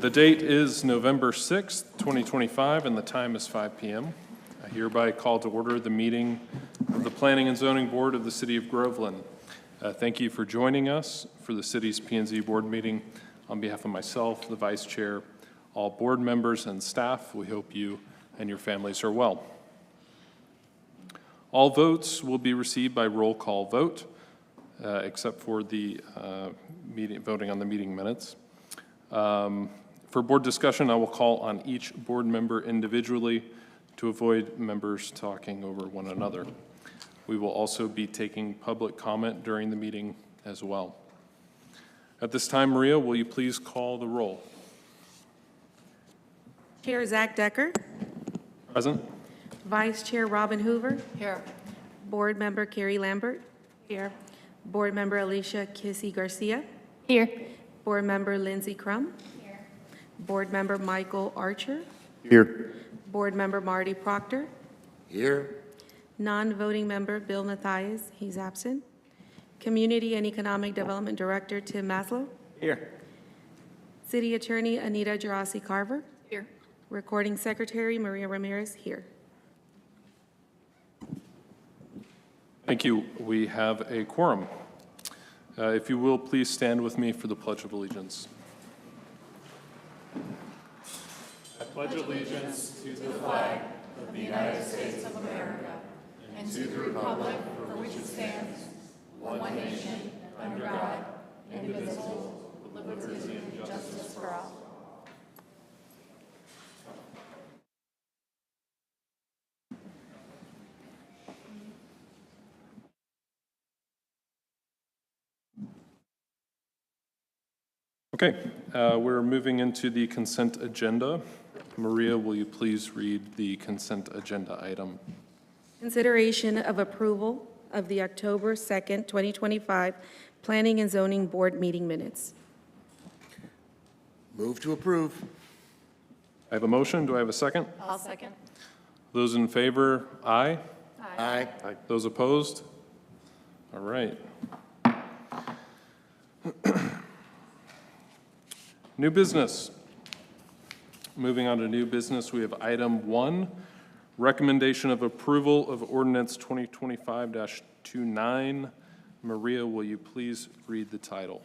The date is November 6th, 2025, and the time is 5 p.m. I hereby call to order the meeting of the Planning and Zoning Board of the City of Groveland. Thank you for joining us for the city's P&Z board meeting. On behalf of myself, the Vice Chair, all board members and staff, we hope you and your families are well. All votes will be received by roll call vote, except for the voting on the meeting minutes. For board discussion, I will call on each board member individually to avoid members talking over one another. We will also be taking public comment during the meeting as well. At this time, Maria, will you please call the roll? Chair Zach Decker. Present. Vice Chair Robin Hoover. Here. Board Member Carrie Lambert. Here. Board Member Alicia Kissy Garcia. Here. Board Member Lindsey Crum. Here. Board Member Michael Archer. Here. Board Member Marty Proctor. Here. Non-voting member Bill Mathias, he's absent. Community and Economic Development Director Tim Maslow. Here. City Attorney Anita Gerasi Carver. Here. Recording Secretary Maria Ramirez here. Thank you. We have a quorum. If you will, please stand with me for the Pledge of Allegiance. I pledge allegiance to the flag Of the United States of America and to the republic for which it stands, one nation, under God, indivisible, with liberty and justice for all. Okay, we're moving into the consent agenda. Maria, will you please read the consent agenda item? Consideration of approval of the October 2nd, 2025 Planning and Zoning Board meeting minutes. Move to approve. I have a motion. Do I have a second? I'll second. Those in favor, aye. Aye. Those opposed? All right. New business. Moving on to new business, we have item 1, recommendation of approval of ordinance 2025-29. Maria, will you please read the title?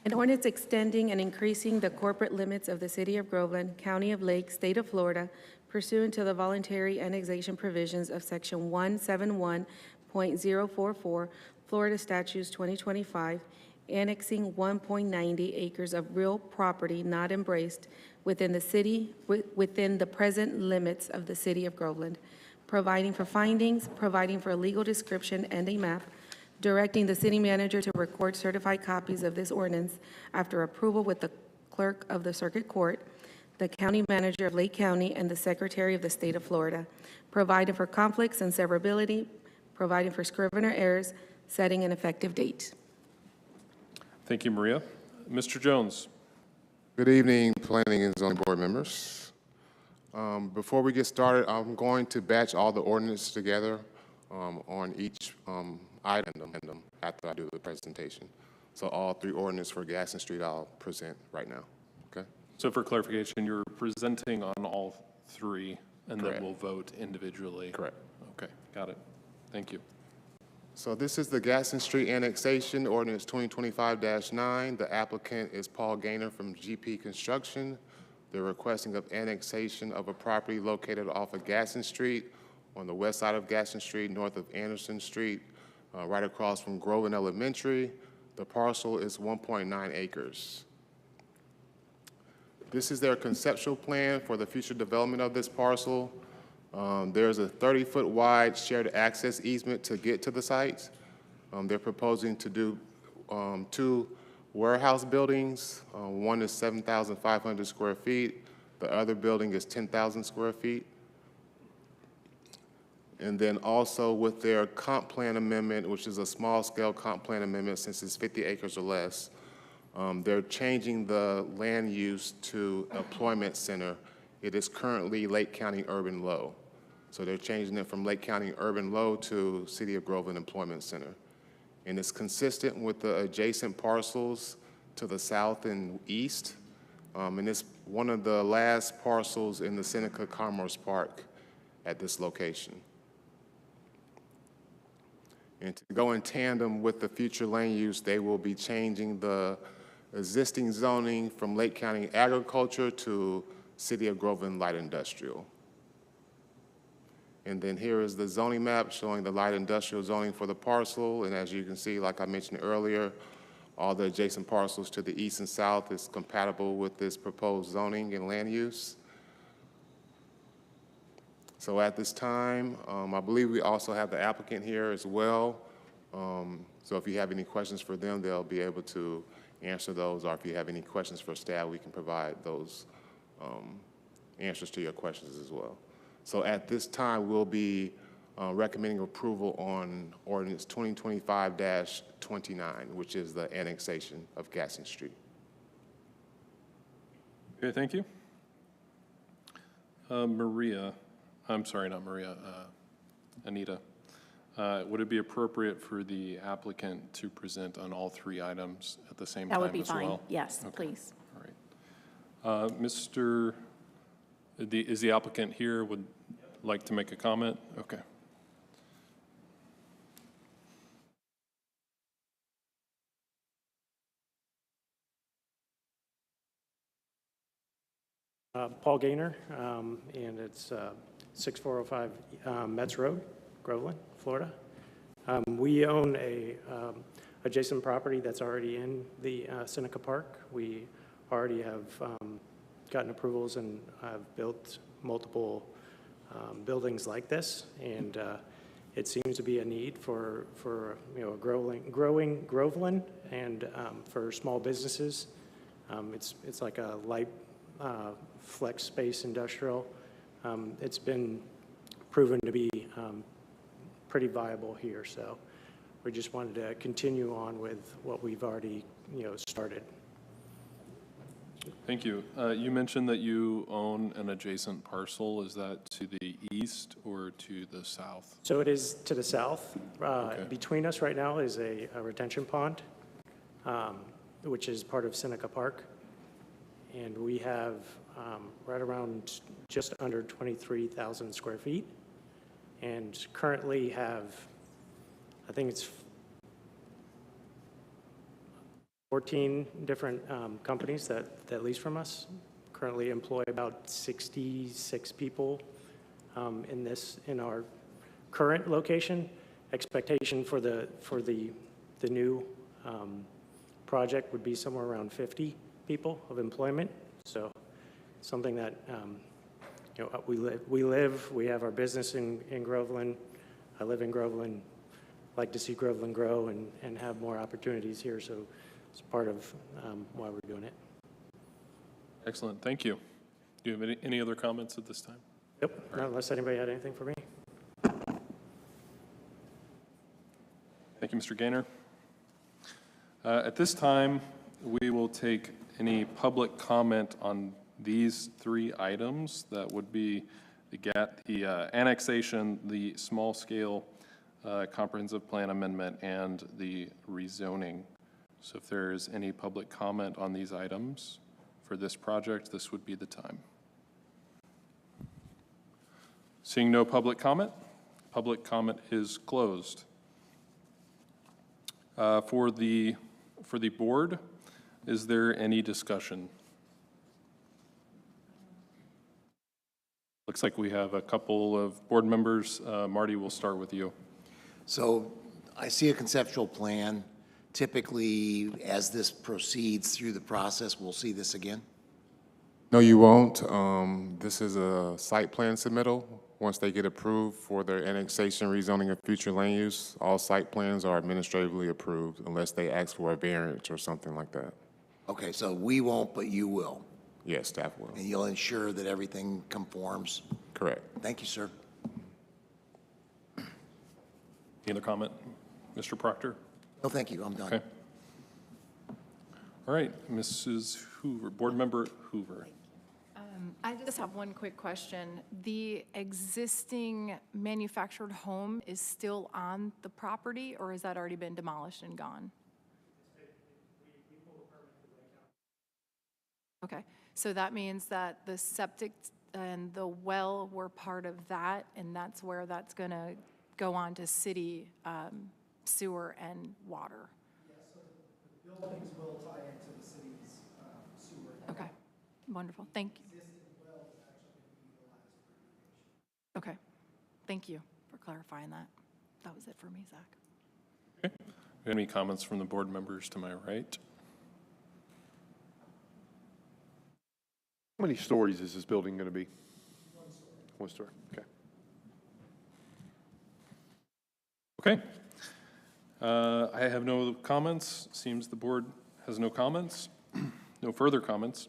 An ordinance extending and increasing the corporate limits of the City of Groveland, County of Lake, State of Florida, pursuant to the voluntary annexation provisions of Section 171.044, Florida Statutes 2025, annexing 1.90 acres of real property not embraced within the city, within the present limits of the City of Groveland, providing for findings, providing for a legal description and a map, directing the city manager to record certified copies of this ordinance after approval with the clerk of the circuit court, the county manager of Lake County, and the secretary of the state of Florida, providing for conflicts and severability, providing for scrivener errors, setting an effective date. Thank you, Maria. Mr. Jones. Good evening, Planning and Zoning Board members. Before we get started, I'm going to batch all the ordinances together on each item after I do the presentation. So all 3 ordinances for Gaston Street I'll present right now, okay? So for clarification, you're presenting on all 3, and Correct. then we'll vote individually? Correct. Okay, got it. Thank you. So this is the Gaston Street Annexation, Ordinance 2025-9. The applicant is Paul Gaynor from GP Construction. They're requesting of annexation of a property located off of Gaston Street, on the west side of Gaston Street, north of Anderson Street, right across from Groveland Elementary. The parcel is 1.9 acres. This is their conceptual plan for the future development of this parcel. There's a 30-foot wide shared access easement to get to the site. They're proposing to do 2 warehouse buildings. One is 7,500 square feet. The other building is 10,000 square feet. And then also with their comp plan amendment, which is a small-scale comp plan amendment since it's 50 acres or less, they're changing the land use to employment center. It is currently Lake County Urban Low. So they're changing it from Lake County Urban Low to City of Groveland Employment Center. And it's consistent with the adjacent parcels to the south and east. And it's one of the last parcels in the Seneca Commerce Park at this location. And to go in tandem with the future land use, they will be changing the existing zoning from Lake County Agriculture to City of Groveland Light Industrial. And then here is the zoning map showing the light industrial zoning for the parcel. And as you can see, like I mentioned earlier, all the adjacent parcels to the east and south is compatible with this proposed zoning and land use. So at this time, I believe we also have the applicant here as well. So if you have any questions for them, they'll be able to answer those, or if you have any questions for staff, we can provide those answers to your questions as well. So at this time, we'll be recommending approval on ordinance 2025-29, which is the annexation of Gaston Street. Okay, thank you. Maria, I'm sorry, not Maria, Anita. Would it be appropriate for the applicant to present on all three items at the same time as well? That would be fine, yes, Okay. please. All right. Is the applicant here, would like to make a comment? Okay. Paul Gaynor, and it's 6405 Metz Road, Groveland, Florida. We own a adjacent property that's already in the Seneca Park. We already have gotten approvals and have built multiple buildings like this, and it seems to be a need for a growing Groveland, and for small businesses. It's like a light flex space industrial. It's been proven to be pretty viable here, so we just wanted to continue on with what we've already started. Thank you. You mentioned that you own an adjacent parcel. Is that to the east or to the south? So it is to the south. Okay. Between us right now is a retention pond, which is part of Seneca Park. And we have right around just under 23,000 square feet, and currently have, I think it's 14 different companies that lease from us. Currently employ about 66 people in our current location. Expectation for the new project would be somewhere around 50 people of employment. So something that we have our business in Groveland. I live in Groveland, like to see Groveland grow and have more opportunities here. So it's part of why we're doing it. Excellent, thank you. Do you have any other comments at this time? Yep, not unless anybody had anything for me. Thank you, Mr. Gaynor. At this time, we will take any public comment on these three items. That would be the annexation, the small-scale comprehensive plan amendment, and the rezoning. So if there is any public comment on these items for this project, this would be the time. Seeing no public comment is closed. For the board, is there any discussion? Looks like we have a couple of board members. Marty, we'll start with you. So I see a conceptual plan. Typically, as this proceeds through the process, we'll see this again? No, you won't. This is a site plan submittal. Once they get approved for their annexation, rezoning, of future land use, all site plans are administratively approved unless they ask for a variance or something like that. Okay, so we won't, but you will. Yes, staff will. And you'll ensure that everything conforms. Correct. Thank you, sir. Any other comment? Mr. Proctor? No, thank you. I'm done. Okay. All right, Mrs. Hoover, Board Member Hoover. I just have one quick question. The existing manufactured home is still on the property, or has that already been demolished and gone? Okay, So that means that the septic and the well were part of that, and that's where that's going to go on to city sewer and water. Buildings will tie into the city's sewer. Okay, wonderful, thank you. Existing well is actually going to be utilized for irrigation. Okay, thank you for clarifying that. That was it for me, Zach. Okay. Any comments from the board members to my right? How many stories is this building going to be? One story, okay. Okay. I have no comments. Seems the board has no comments. No further comments.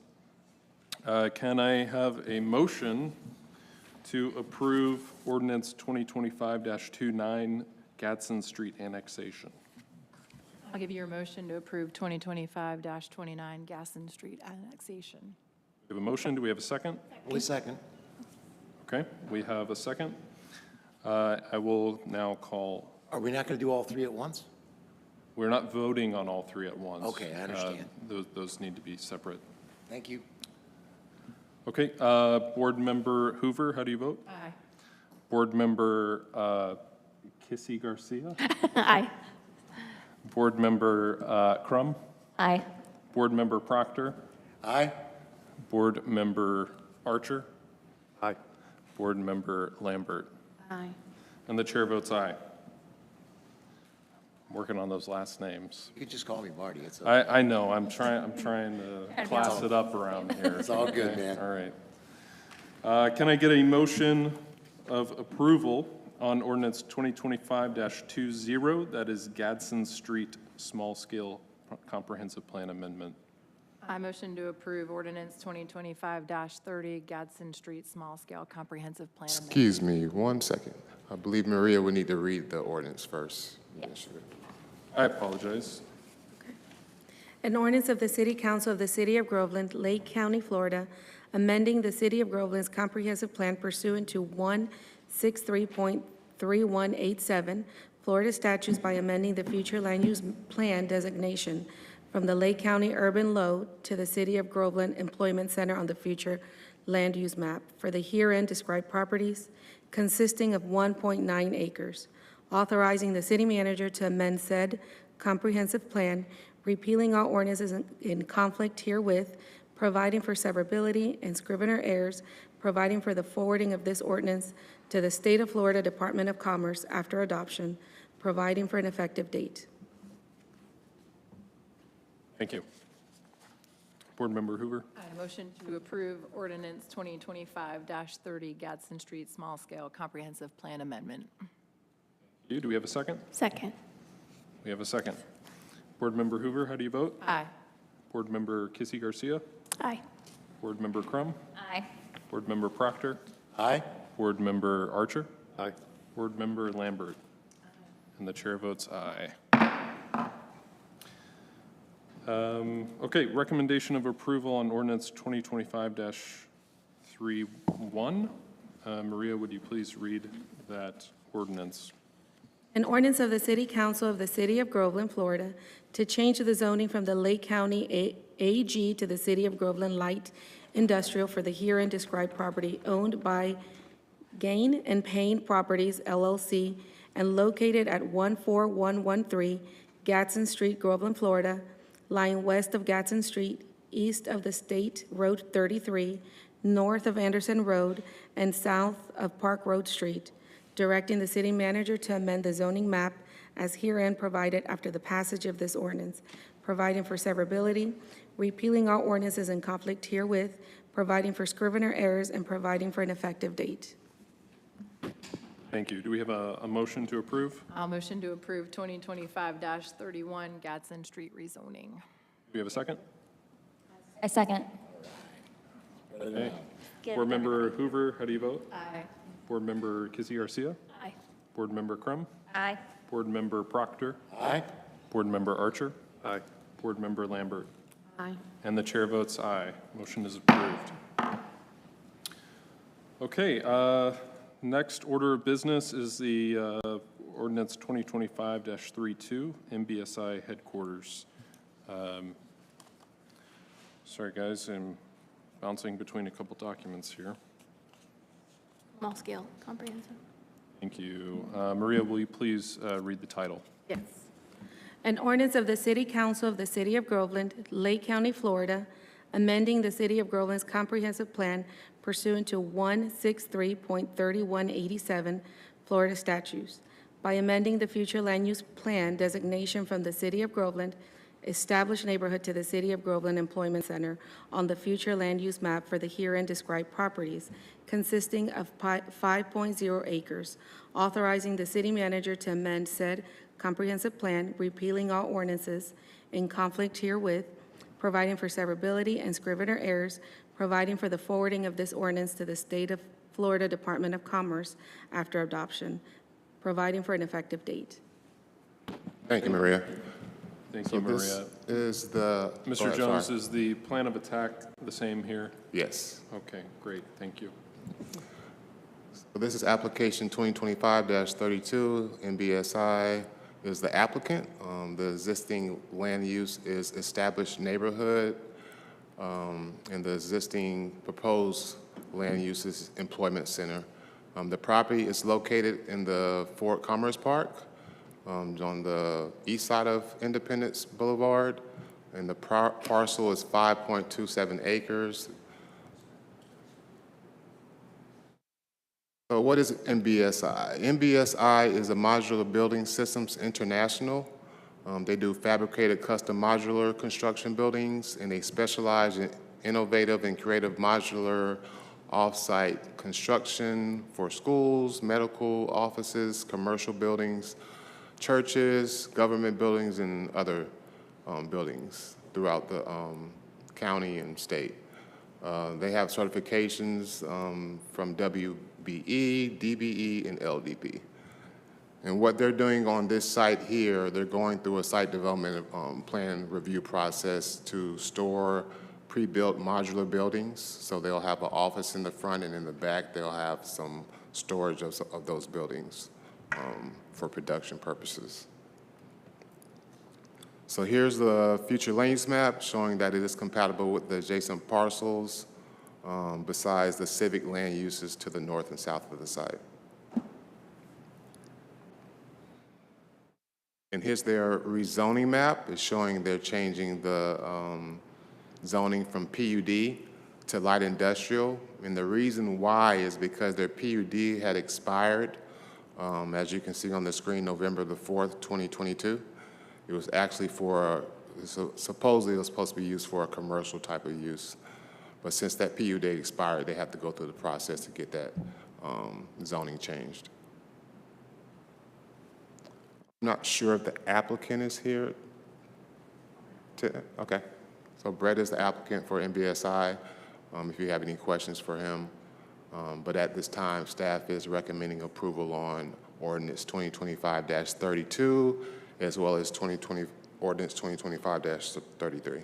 Can I have a motion to approve ordinance 2025-29 Gadsden Street annexation? I'll give you a motion to approve 2025-29 Gaston Street annexation. We have a motion. Do we have a second? Wait a second. Okay, we have a second. I will now call, Are we not going to do all three at once? we're not voting on all three at once. Okay, I understand. Those need to be separate. Thank you. Okay, Board Member Hoover, how do you vote? Aye. Board Member Kissy Garcia? Aye. Board Member Crum? Aye. Board Member Proctor? Aye? Board Member Archer? Aye. Board Member Lambert? Aye. And the chair votes aye. I'm working on those last names. You could just call me Marty. It's I know, I'm trying to class it up around here. It's all good, Okay, man. All right. Can I get a motion of approval on ordinance 2025-20, that is Gadsden Street Small Scale Comprehensive Plan Amendment? I motion to approve ordinance 2025-30 Gadsden Street Small Scale Comprehensive Plan Amendment. Excuse me, 1 second. I believe Maria would need to read the ordinance first. Yes. I apologize. An ordinance of the City Council of the City of Groveland, Lake County, Florida, amending the City of Groveland's comprehensive plan pursuant to 163.3187 Florida statutes by amending the future land use plan designation from the Lake County Urban Low to the City of Groveland Employment Center on the future land use map for the herein described properties consisting of 1.9 acres, authorizing the city manager to amend said comprehensive plan, repealing all ordinances in conflict herewith, providing for severability and scrivener errors, providing for the forwarding of this ordinance to the State of Florida Department of Commerce after adoption, providing for an effective date. Thank you. Board Member Hoover? I motion to approve ordinance 2025-30 Gadsden Street Small Scale Comprehensive Plan Amendment. Do we have a second? Second. We have a second. Board Member Hoover, how do you vote? Aye. Board Member Kissy Garcia? Aye. Board Member Crum? Aye. Board Member Proctor? Aye? Board Member Archer? Aye. Board Member Lambert? And the chair votes aye. Okay, recommendation of approval on ordinance 2025-31. Maria, would you please read that ordinance? An ordinance of the City Council of the City of Groveland, Florida, to change the zoning from the Lake County AG to the City of Groveland Light Industrial for the herein described property owned by Gain and Payne Properties LLC and located at 14113 Gadsden Street, Groveland, Florida, lying west of Gadsden Street, east of the State Road 33, north of Anderson Road, and south of Park Road Street, directing the city manager to amend the zoning map as herein provided after the passage of this ordinance, providing for severability, repealing all ordinances in conflict herewith, providing for scrivener errors, and providing for an effective date. Thank you. Do we have a motion to approve? I'll motion to approve 2025-31 Gadsden Street rezoning. Do we have a second? I second. Okay. Board Member Hoover, how do you vote? Aye. Board Member Kissy Garcia? Aye. Board Member Crum? Aye. Board Member Proctor? Aye? Board Member Archer? Aye. Board Member Lambert? Aye. And the chair votes aye. Motion is approved. Okay, next order of business is the ordinance 2025-32, MBSI headquarters. Sorry, guys, bouncing between a couple documents here. Small scale comprehensive. Thank you. Maria, will you please read the title? Yes. An ordinance of the City Council of the City of Groveland, Lake County, Florida, amending the City of Groveland's comprehensive plan pursuant to 163.3187 Florida statutes by amending the future land use plan designation from the City of Groveland established neighborhood to the City of Groveland Employment Center on the future land use map for the herein described properties consisting of 5.0 acres, authorizing the city manager to amend said comprehensive plan, repealing all ordinances in conflict herewith, providing for severability and scrivener errors, providing for the forwarding of this ordinance to the State of Florida Department of Commerce after adoption, providing for an effective date. Thank you, Maria. Thank So you, this Maria. is the. go Mr. ahead, Jones, sorry. is the plan of attack the same here? Yes. Okay, great, thank you. So this is application 2025-32. NBSI is the applicant. The existing land use is established neighborhood, and the existing proposed land use is employment center. The property is located in the Fort Commerce Park, on the east side of Independence Boulevard, and the parcel is 5.27 acres. So what is NBSI? NBSI is a Modular Building Systems International. They do fabricated custom modular construction buildings, and they specialize in innovative and creative modular off-site construction for schools, medical offices, commercial buildings, churches, government buildings, and other buildings throughout the county and state. They have certifications from WBE, DBE, and LDP. And what they're doing on this site here, they're going through a site development plan review process to store pre-built modular buildings. So they'll have an office in the front, and in the back, they'll have some storage of those buildings for production purposes. So here's the future land use map showing that it is compatible with the adjacent parcels besides the civic land uses to the north and south of the site. And here's their rezoning map. It's showing they're changing the zoning from PUD to light industrial. And the reason why is because their PUD had expired, as you can see on the screen, November the 4th, 2022. It was actually supposedly it was supposed to be used for a commercial type of use. But since that PUD expired, they have to go through the process to get that zoning changed. I'm not sure if the applicant is here. Okay. So Brett is the applicant for NBSI, if you have any questions for him. But at this time, staff is recommending approval on ordinance 2025-32, as well as ordinance 2025-33.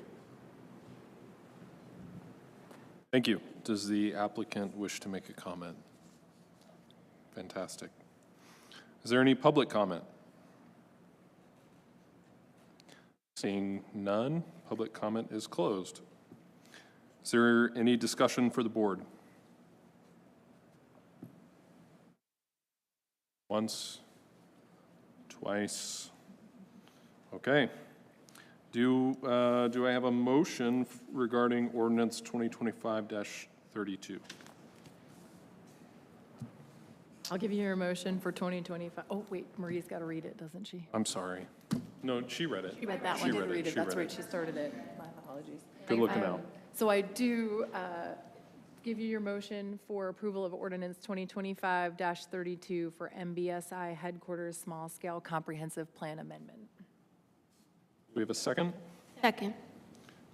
Thank you. Does the applicant wish to make a comment? Fantastic. Is there any public comment? Seeing none, public comment is closed. Is there any discussion for the board? Once, twice. Okay. Do I have a motion regarding ordinance 2025-32? I'll give you your motion for 2025. Oh, wait, Maria's got to read it, doesn't she? I'm sorry. No, she read it. She read that She one, didn't read it. She That's read right, she started it. My apologies. Good looking out. So I do give you your motion for approval of ordinance 2025-32 for MBSI Headquarters Small Scale Comprehensive Plan Amendment. Do we have a second? Second.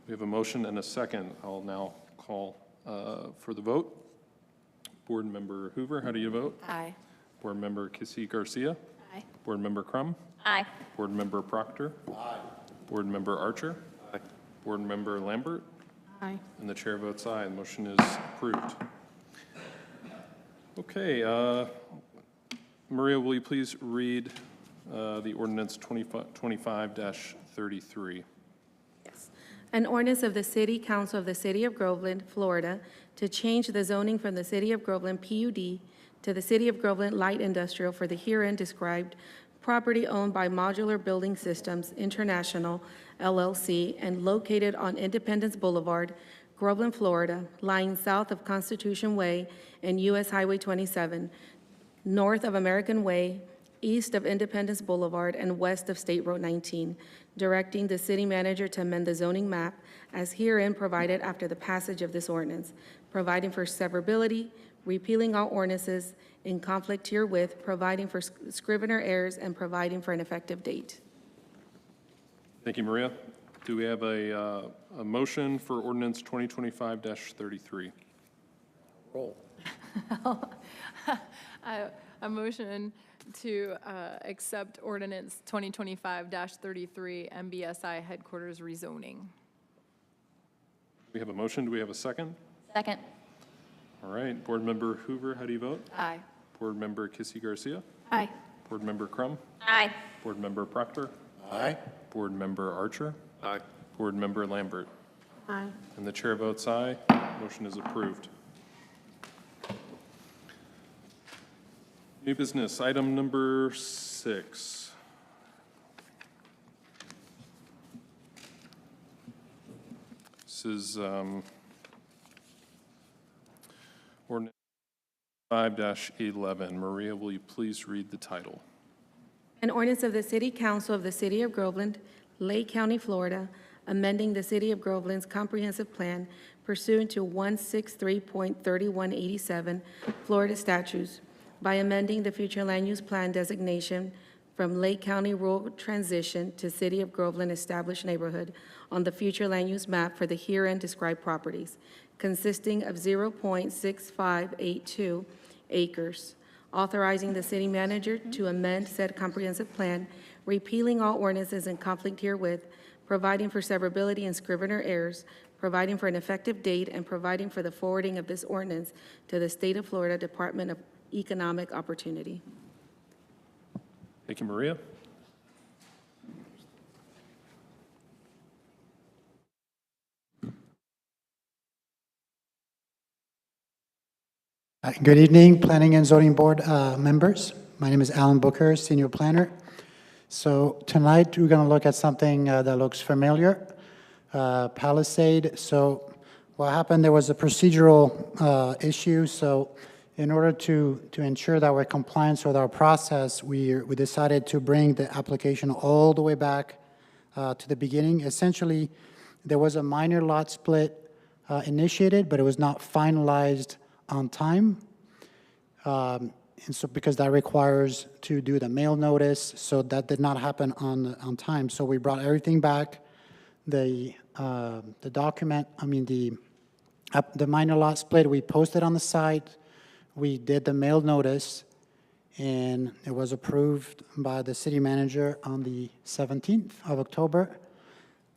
We have a motion and a second. I'll now call for the vote. Board Member Hoover, how do you vote? Aye. Board Member Kissy Garcia? Aye. Board Member Crum? Aye. Board Member Proctor? Aye. Board Member Archer? Aye. Board Member Lambert? Aye. And the chair votes aye. The motion is approved. Okay, Maria, will you please read the ordinance 25-33? Yes. An ordinance of the City Council of the City of Groveland, Florida, to change the zoning from the City of Groveland PUD to the City of Groveland Light Industrial for the herein described property owned by Modular Building Systems International, LLC, and located on Independence Boulevard, Groveland, Florida, lying south of Constitution Way and US Highway 27, north of American Way, east of Independence Boulevard, and west of State Road 19, directing the city manager to amend the zoning map as herein provided after the passage of this ordinance, providing for severability, repealing all ordinances in conflict herewith, providing for scrivener errors, and providing for an effective date. Thank you, Maria. Do we have a motion for ordinance 2025-33? Roll. A motion to accept ordinance 2025-33 MBSI headquarters rezoning. We have a motion. Do we have a second? Second. All right. Board Member Hoover, how do you vote? Aye. Board Member Kissy Garcia? Aye. Board Member Crum? Aye. Board Member Proctor? Aye. Board Member Archer? Aye. Board Member Lambert? Aye. And the chair votes aye. Motion is approved. New business, item number 6. This is ordinance 5-11. Maria, will you please read the title? An ordinance of the City Council of the City of Groveland, Lake County, Florida, amending the City of Groveland's comprehensive plan pursuant to 163.3187 Florida statutes by amending the future land use plan designation from Lake County Rural Transition to City of Groveland Established Neighborhood on the future land use map for the herein described properties, consisting of 0.6582 acres, authorizing the city manager to amend said comprehensive plan, repealing all ordinances in conflict herewith, providing for severability and scrivener errors, providing for an effective date, and providing for the forwarding of this ordinance to the State of Florida Department of Economic Opportunity. Thank you, Maria. Good evening, Planning and Zoning Board members. My name is Alan Booker, Senior Planner. So tonight, we're going to look at something that looks familiar, Palisade. So what happened, there was a procedural issue. So in order to ensure that we're in compliance with our process, we decided to bring the application all the way back to the beginning. Essentially, there was a minor lot split initiated, but it was not finalized on time. And so because that requires to do the mail notice, so that did not happen on time. So we brought everything back. The document, the minor lot split, we posted on the site. We did the mail notice, and it was approved by the city manager on the 17th of October.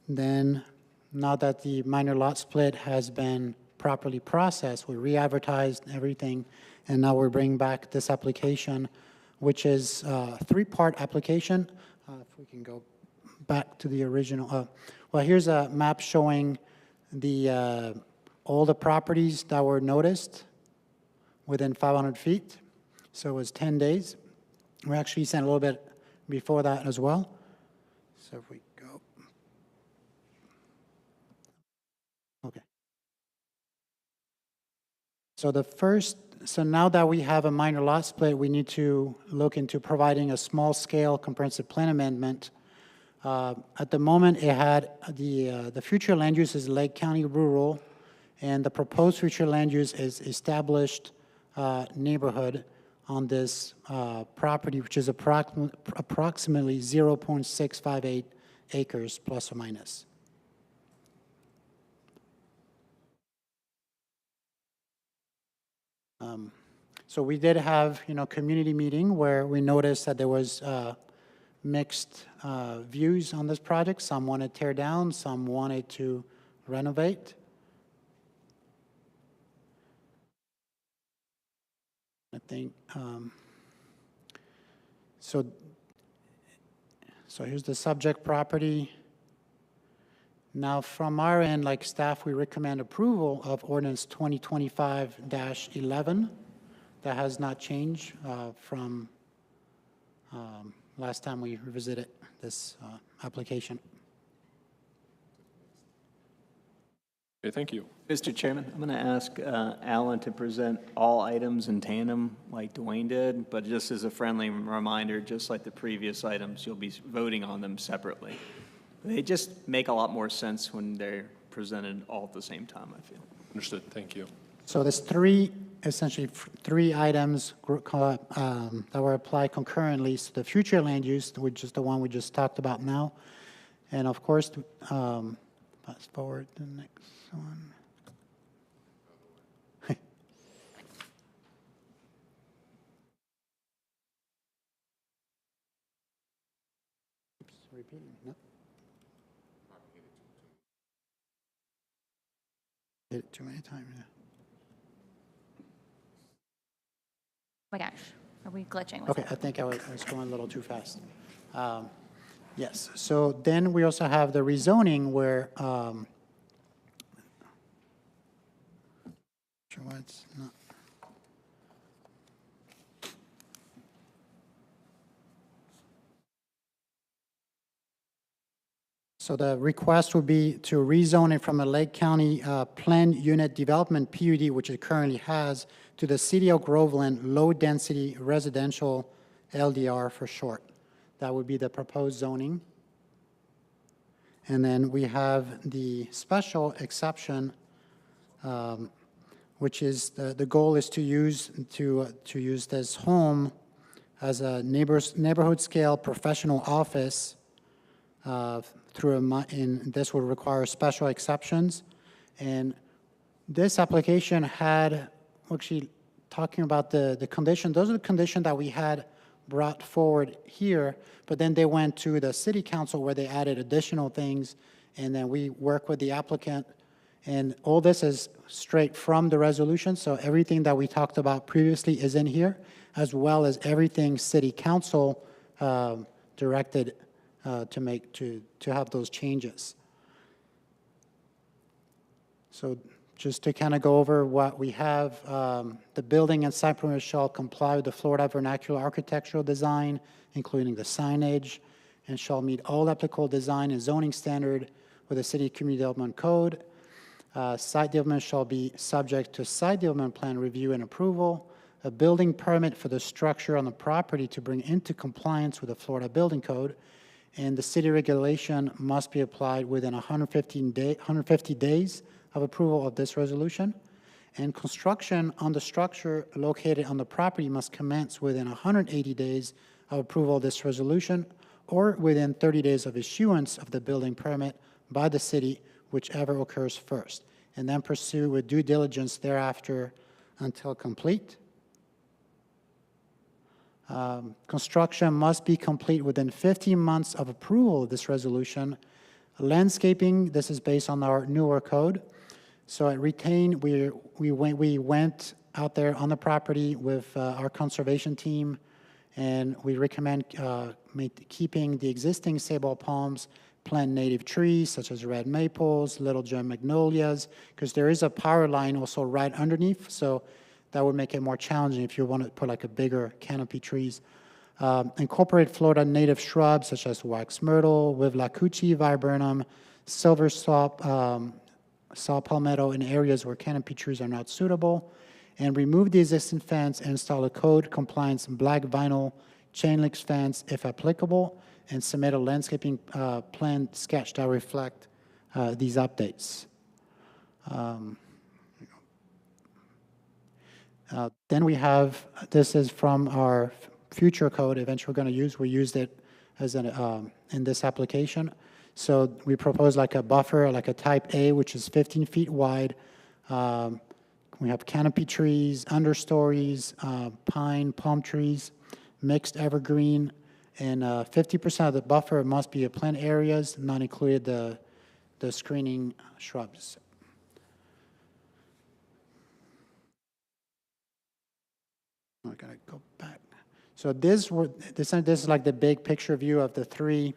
Then, now that the minor lot split has been properly processed, we re-advertised everything, and now we're bringing back this application, which is a 3-part application. If we can go back to the original. Well, here's a map showing all the properties that were noticed within 500 feet. So it was 10 days. We actually sent a little bit before that as well. So if we go. Okay. So now that we have a minor lot split, we need to look into providing a small-scale comprehensive plan amendment. At the moment, it had the future land use is Lake County Rural, and the proposed future land use is established neighborhood on this property, which is approximately 0.658 acres plus or minus. So we did have, community meeting where we noticed that there was mixed views on this project. Some wanted to tear down, some wanted to renovate. I think, so here's the subject property. Now, from our end, like staff, we recommend approval of ordinance 2025-11. That has not changed from last time we revisited this application. Okay, thank you. Mr. Chairman, I'm going to ask Alan to present all items in tandem like Dwayne did, but just as a friendly reminder, just like the previous items, you'll be voting on them separately. They just make a lot more sense when they're presented all at the same time, I feel. Understood, thank you. So there's essentially three items that were applied concurrently. So the future land use, which is the one we just talked about now. And of course, fast forward to the next one. Oops, repeating, no. Did it too many times, yeah. Oh my gosh, are we glitching? What's Okay, I think I was going a little too fast. Yes, so then we also have the rezoning where, sure why it's not. So the request would be to rezone it from a Lake County Planned Unit Development PUD, which it currently has, to the City of Groveland Low Density Residential LDR for short. That would be the proposed zoning. And then we have the special exception, which is the goal is to use this home as a neighborhood scale professional office and this would require special exceptions. And this application had, actually talking about the condition, those are the conditions that we had brought forward here, but then they went to the city council where they added additional things, and then we work with the applicant. And all this is straight from the resolution, so everything that we talked about previously is in here, as well as everything city council directed to have those changes. So just to kind of go over what we have, the building and site permit shall comply with the Florida vernacular architectural design, including the signage, and shall meet all applicable design and zoning standard with the City Community Development Code. Site development shall be subject to site development plan review and approval. A building permit for the structure on the property to bring into compliance with the Florida Building Code, and the city regulation must be applied within 150 days of approval of this resolution. And construction on the structure located on the property must commence within 180 days of approval of this resolution, or within 30 days of issuance of the building permit by the city, whichever occurs first, and then pursue with due diligence thereafter until complete. Construction must be complete within 15 months of approval of this resolution. Landscaping, this is based on our newer code. So at Retain, we went out there on the property with our conservation team, and we recommend keeping the existing sabal palms, plant native trees such as red maples, little gem magnolias, because there is a power line also right underneath, so that would make it more challenging if you want to put like a bigger canopy trees. Incorporate Florida native shrubs such as wax myrtle, Wivlacucci viburnum, silver saw palmetto in areas where canopy trees are not suitable, and remove the existing fence and install a code compliance black vinyl chain link fence if applicable, and submit a landscaping plan sketch that reflect these updates. Then we have, this is from our future code, eventually we're going to use, we used it as an, in this application. So we propose like a buffer, like a type A, which is 15 feet wide. We have canopy trees, understories, pine, palm trees, mixed evergreen, and 50% of the buffer must be plant areas, not included the screening shrubs. I gotta go back. So this is like the big picture view of the three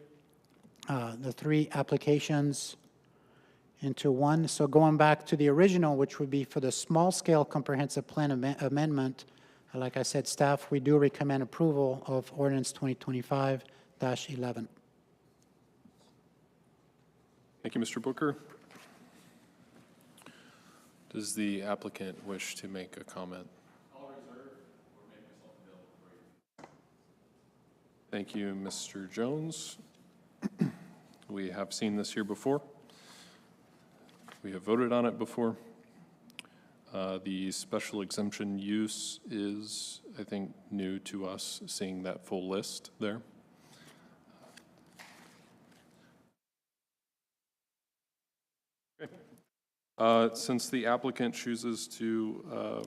applications. into one. So going back to the original, which would be for the small-scale comprehensive plan amendment, like I said, staff, we do recommend approval of ordinance 2025-11. Thank you, Mr. Booker. Does the applicant wish to make a comment? I'll reserve or make myself available for you. Thank you, Mr. Jones. We have seen this here before. We have voted on it before. The special exemption use is, I think, new to us, seeing that full list there. Since the applicant chooses to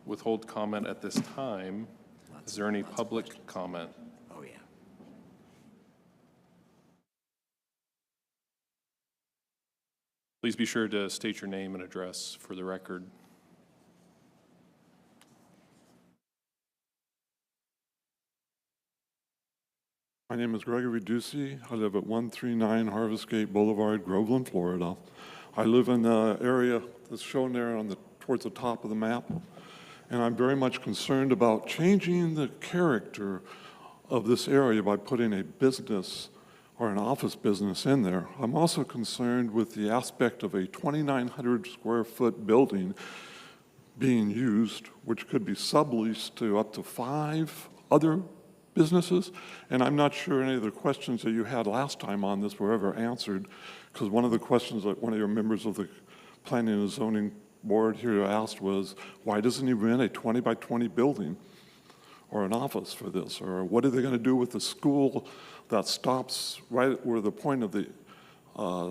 withhold comment at this time, is there any public comment? Oh, yeah. Please be sure to state your name and address for the record. My name is Gregory Ducey. I live at 139 Harvest Gate Boulevard, Groveland, Florida. I live in the area that's shown there towards the top of the map, and I'm very much concerned about changing the character of this area by putting a business or an office business in there. I'm also concerned with the aspect of a 2,900 square foot building being used, which could be subleased to up to 5 other businesses. And I'm not sure any of the questions that you had last time on this were ever answered, because one of the questions that one of your members of the Planning and Zoning Board here asked was, why doesn't he rent a 20 by 20 building or an office for this? Or what are they going to do with the school that stops right where the point of the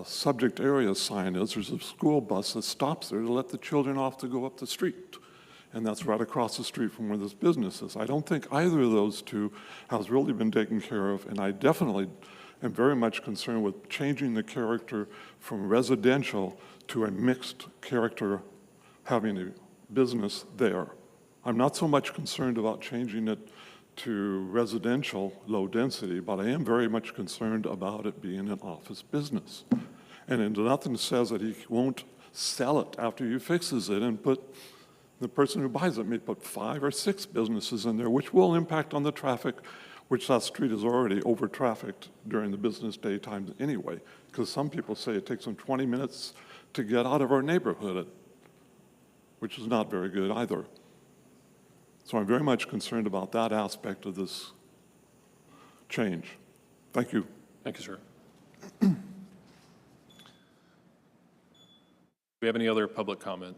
subject area sign is? There's a school bus that stops there to let the children off to go up the street. And that's right across the street from where this business is. I don't think either of those two has really been taken care of, and I definitely am very much concerned with changing the character from residential to a mixed character, having a business there. I'm not so much concerned about changing it to residential low density, but I am very much concerned about it being an office business. And nothing says that he won't sell it after he fixes it and put the person who buys it may put 5 or 6 businesses in there, which will impact on the traffic, which that street is already over-trafficked during the business day times anyway, because some people say it takes them 20 minutes to get out of our neighborhood, which is not very good either. So I'm very much concerned about that aspect of this change. Thank you. Thank you, sir. Do we have any other public comment?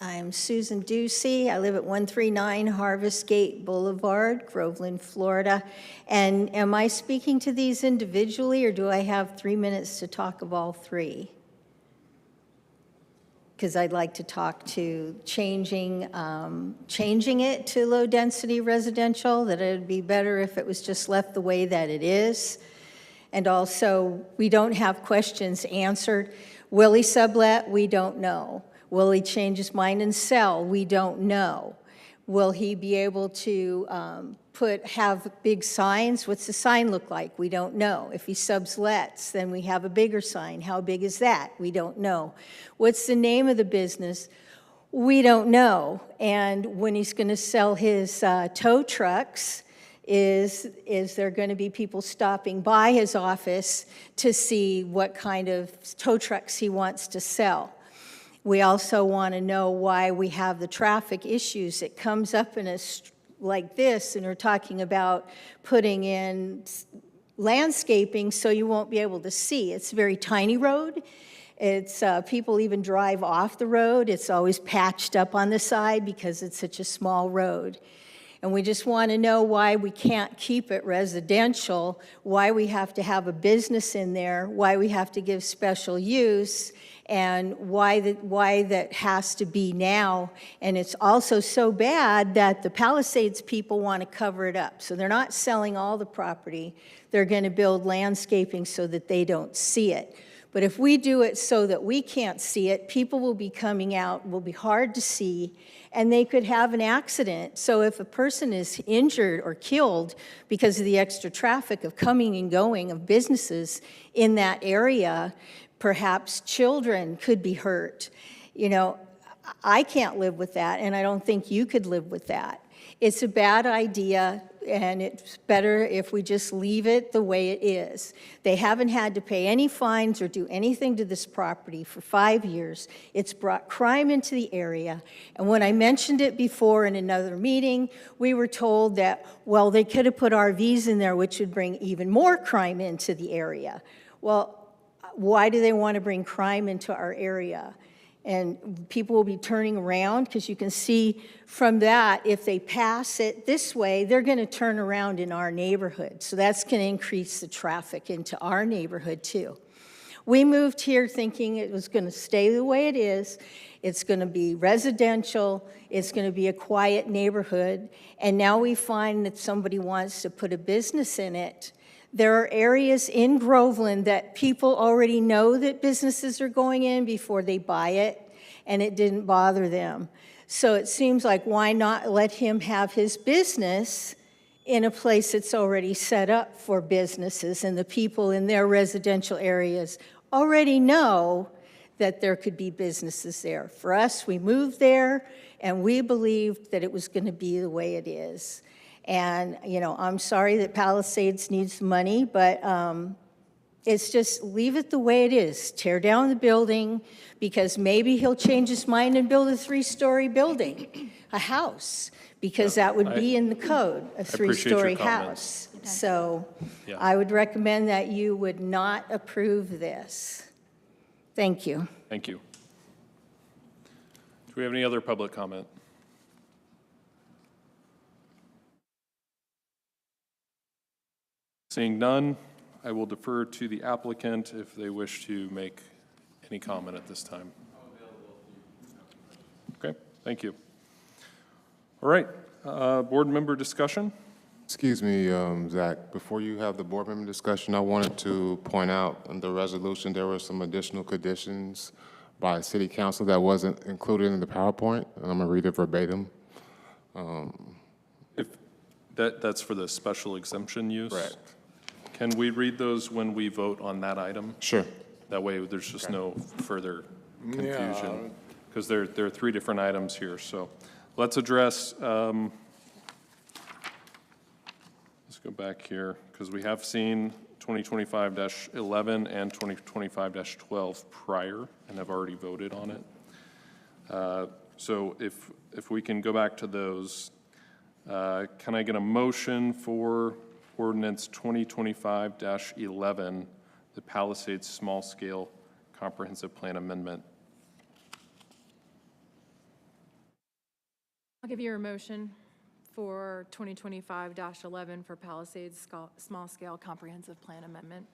I'm Susan Ducey. I live at 139 Harvest Gate Boulevard, Groveland, Florida. And am I speaking to these individually, or do I have 3 minutes to talk of all three? Because I'd like to talk to changing it to low-density residential, that it would be better if it was just left the way that it is. And also, we don't have questions answered. Will he sublet? We don't know. Will he change his mind and sell? We don't know. Will he be able to have big signs? What's the sign look like? We don't know. If he subslets, then we have a bigger sign. How big is that? We don't know. What's the name of the business? We don't know. And when he's going to sell his tow trucks, is there going to be people stopping by his office to see what kind of tow trucks he wants to sell? We also want to know why we have the traffic issues. It comes up in a like this, and we're talking about putting in landscaping so you won't be able to see. It's a very tiny road. It's people even drive off the road. It's always patched up on the side because it's such a small road. And we just want to know why we can't keep it residential, why we have to have a business in there, why we have to give special use, and why that has to be now. And it's also so bad that the Palisades people want to cover it up. So they're not selling all the property. They're going to build landscaping so that they don't see it. But if we do it so that we can't see it, people will be coming out, will be hard to see, and they could have an accident. So if a person is injured or killed because of the extra traffic of coming and going of businesses in that area, perhaps children could be hurt. You know, I can't live with that, and I don't think you could live with that. It's a bad idea, and it's better if we just leave it the way it is. They haven't had to pay any fines or do anything to this property for 5 years. It's brought crime into the area, and when I mentioned it before in another meeting, we were told that, well, they could have put RVs in there, which would bring even more crime into the area. Well, why do they want to bring crime into our area? And people will be turning around, because you can see from that, if they pass it this way, they're going to turn around in our neighborhood. So that's going to increase the traffic into our neighborhood too. We moved here thinking it was going to stay the way it is. It's going to be residential. It's going to be a quiet neighborhood. And now we find that somebody wants to put a business in it. There are areas in Groveland that people already know that businesses are going in before they buy it, and it didn't bother them. So it seems like, why not let him have his business in a place that's already set up for businesses, and the people in their residential areas already know that there could be businesses there. For us, we moved there, and we believed that it was going to be the way it is. And, you know, I'm sorry that Palisades needs money, but it's just leave it the way it is. Tear down the building, because maybe he'll change his mind and build a 3-story building, a house, because that would be in the code, a 3-story house. So Yeah. I would recommend that you would not approve this. Thank you. Thank you. Do we have any other public comment? Seeing none, I will defer to the applicant if they wish to make any comment at this time. Okay, thank you. All right, board member discussion? Excuse me, Zach, before you have the board member discussion, I wanted to point out in the resolution, there were some additional conditions by city council that wasn't included in the PowerPoint, and I'm gonna read it verbatim. If that's for the special exemption use? Correct. Can we read those when we vote on that item? Sure. That way, there's just no further confusion. Because there are 3 different items here, so let's address, let's go back here, because we have seen 2025-11 and 2025-12 prior, and have already voted on it. So if we can go back to those, can I get a motion for ordinance 2025-11, the Palisades Small Scale Comprehensive Plan Amendment? I'll give you a motion for 2025-11 for Palisades Small Scale Comprehensive Plan Amendment.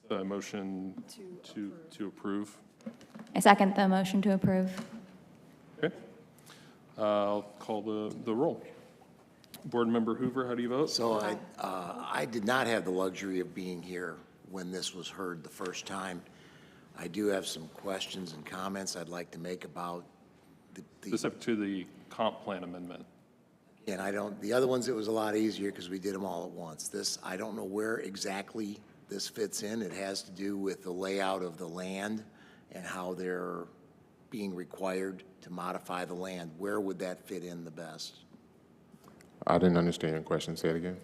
A motion to approve. I second the motion to approve. Okay. I'll call the roll. Board Member Hoover, how do you vote? So I did not have the luxury of being here when this was heard the first time. I do have some questions and comments I'd like to make about Specific to the comp plan amendment. and the other ones, it was a lot easier because we did them all at once. This, I don't know where exactly this fits in. It has to do with the layout of the land and how they're being required to modify the land. Where would that fit in the best? I didn't understand your question. Say it again.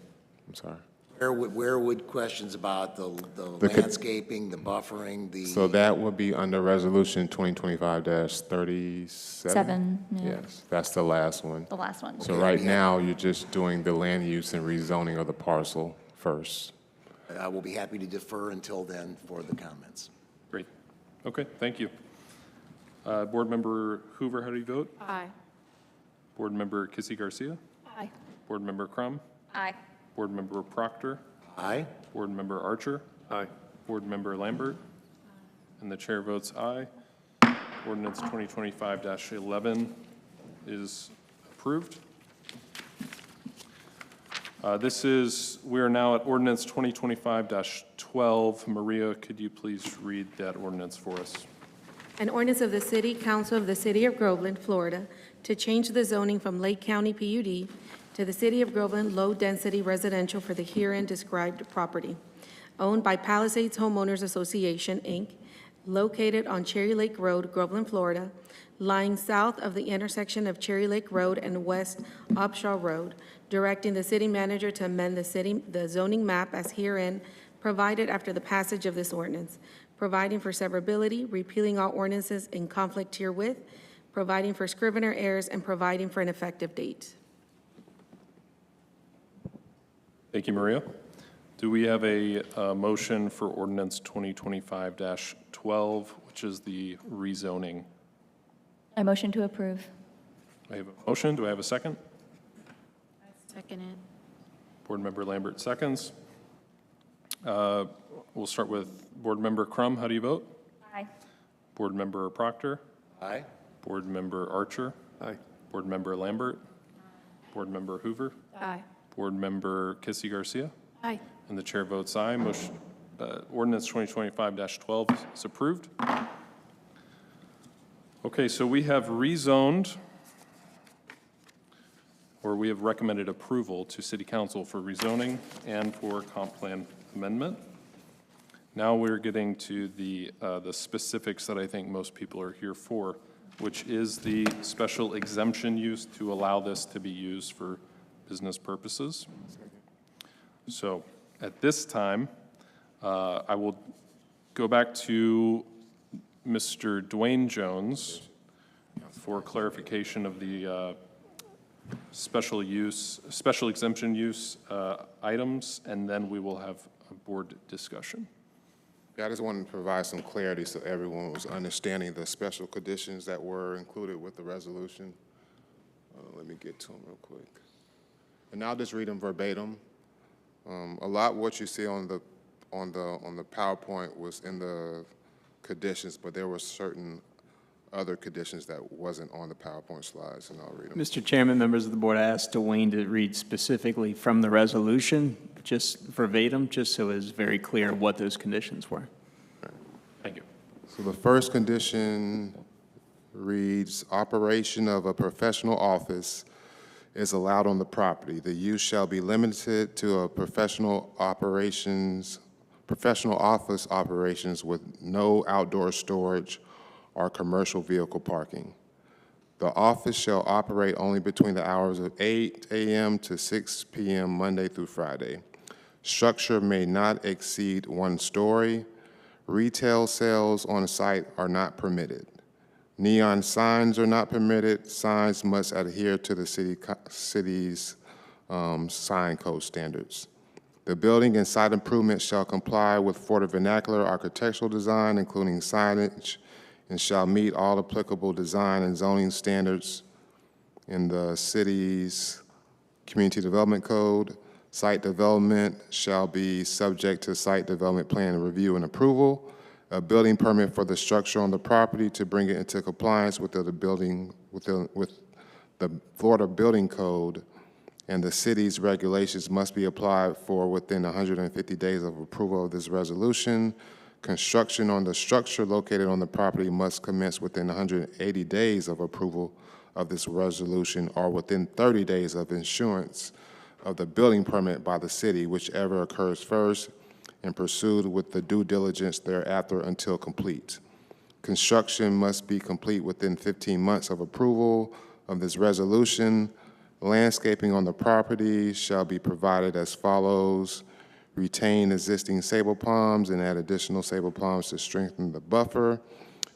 I'm sorry. Where would questions about the landscaping, the buffering, So that would be under resolution 2025-37? 7, yeah. Yes, that's the last one. The last one. So right now, you're just doing the land use and rezoning of the parcel first. I will be happy to defer until then for the comments. Great. Okay, thank you. Board Member Hoover, how do you vote? Aye. Board Member Kissy Garcia? Aye. Board Member Crum, Aye. Board Member Proctor, Aye. Board Member Archer, Aye. Board Member Lambert, and the chair votes aye. Ordinance 2025-11 is approved. We are now at ordinance 2025-12. Maria, could you please read that ordinance for us? An ordinance of the City Council of the City of Groveland, Florida, to change the zoning from Lake County PUD to the City of Groveland Low-Density Residential for the herein described property, owned by Palisades Homeowners Association, Inc., located on Cherry Lake Road, Groveland, Florida, lying south of the intersection of Cherry Lake Road and West Upshaw Road, directing the city manager to amend the zoning map as herein provided after the passage of this ordinance, providing for severability, repealing all ordinances in conflict herewith, providing for scrivener errors, and providing for an effective date. Thank you, Maria. Do we have a motion for ordinance 2025-12, which is the rezoning? I motion to approve. I have a motion. Do I have a second? Second it. Board Member Lambert seconds. We'll start with Board Member Crum. How do you vote? Aye. Board Member Proctor? Aye. Board Member Archer? Aye. Board Member Lambert? Board Member Hoover? Aye. Board Member Kissy Garcia? Aye. And the chair votes aye. Motion, ordinance 2025-12 is approved. Okay, so we have rezoned, or we have recommended approval to City Council for rezoning and for comp plan amendment. Now we're getting to the specifics that I think most people are here for, which is the special exemption use to allow this to be used for business purposes. So at this time, I will go back to Mr. Dwayne Jones for clarification of the special exemption use items, and then we will have a board discussion. Yeah, I just wanted to provide some clarity so everyone was understanding the special conditions that were included with the resolution. Let me get to them real quick. And I'll just read them verbatim. A lot what you see on the PowerPoint was in the conditions, but there were certain other conditions that wasn't on the PowerPoint slides, and I'll read them. Mr. Chairman, members of the board, I asked Dwayne to read specifically from the resolution, just verbatim, just so it's very clear what those conditions were. Thank you. So the first condition reads, operation of a professional office is allowed on the property. The use shall be limited to a professional office operations with no outdoor storage or commercial vehicle parking. The office shall operate only between the hours of 8 a.m. to 6 p.m. Monday through Friday. Structure may not exceed 1 story. Retail sales on site are not permitted. Neon signs are not permitted. Signs must adhere to the city's sign code standards. The building and site improvements shall comply with Florida vernacular architectural design, including signage, and shall meet all applicable design and zoning standards in the city's Community Development Code. Site development shall be subject to site development plan review and approval. A building permit for the structure on the property to bring it into compliance with the Florida Building Code and the city's regulations must be applied for within 150 days of approval of this resolution. Construction on the structure located on the property must commence within 180 days of approval of this resolution or within 30 days of issuance of the building permit by the city, whichever occurs first, and pursued with the due diligence thereafter until complete. Construction must be complete within 15 months of approval of this resolution. Landscaping on the property shall be provided as follows. Retain existing sable palms and add additional sable palms to strengthen the buffer.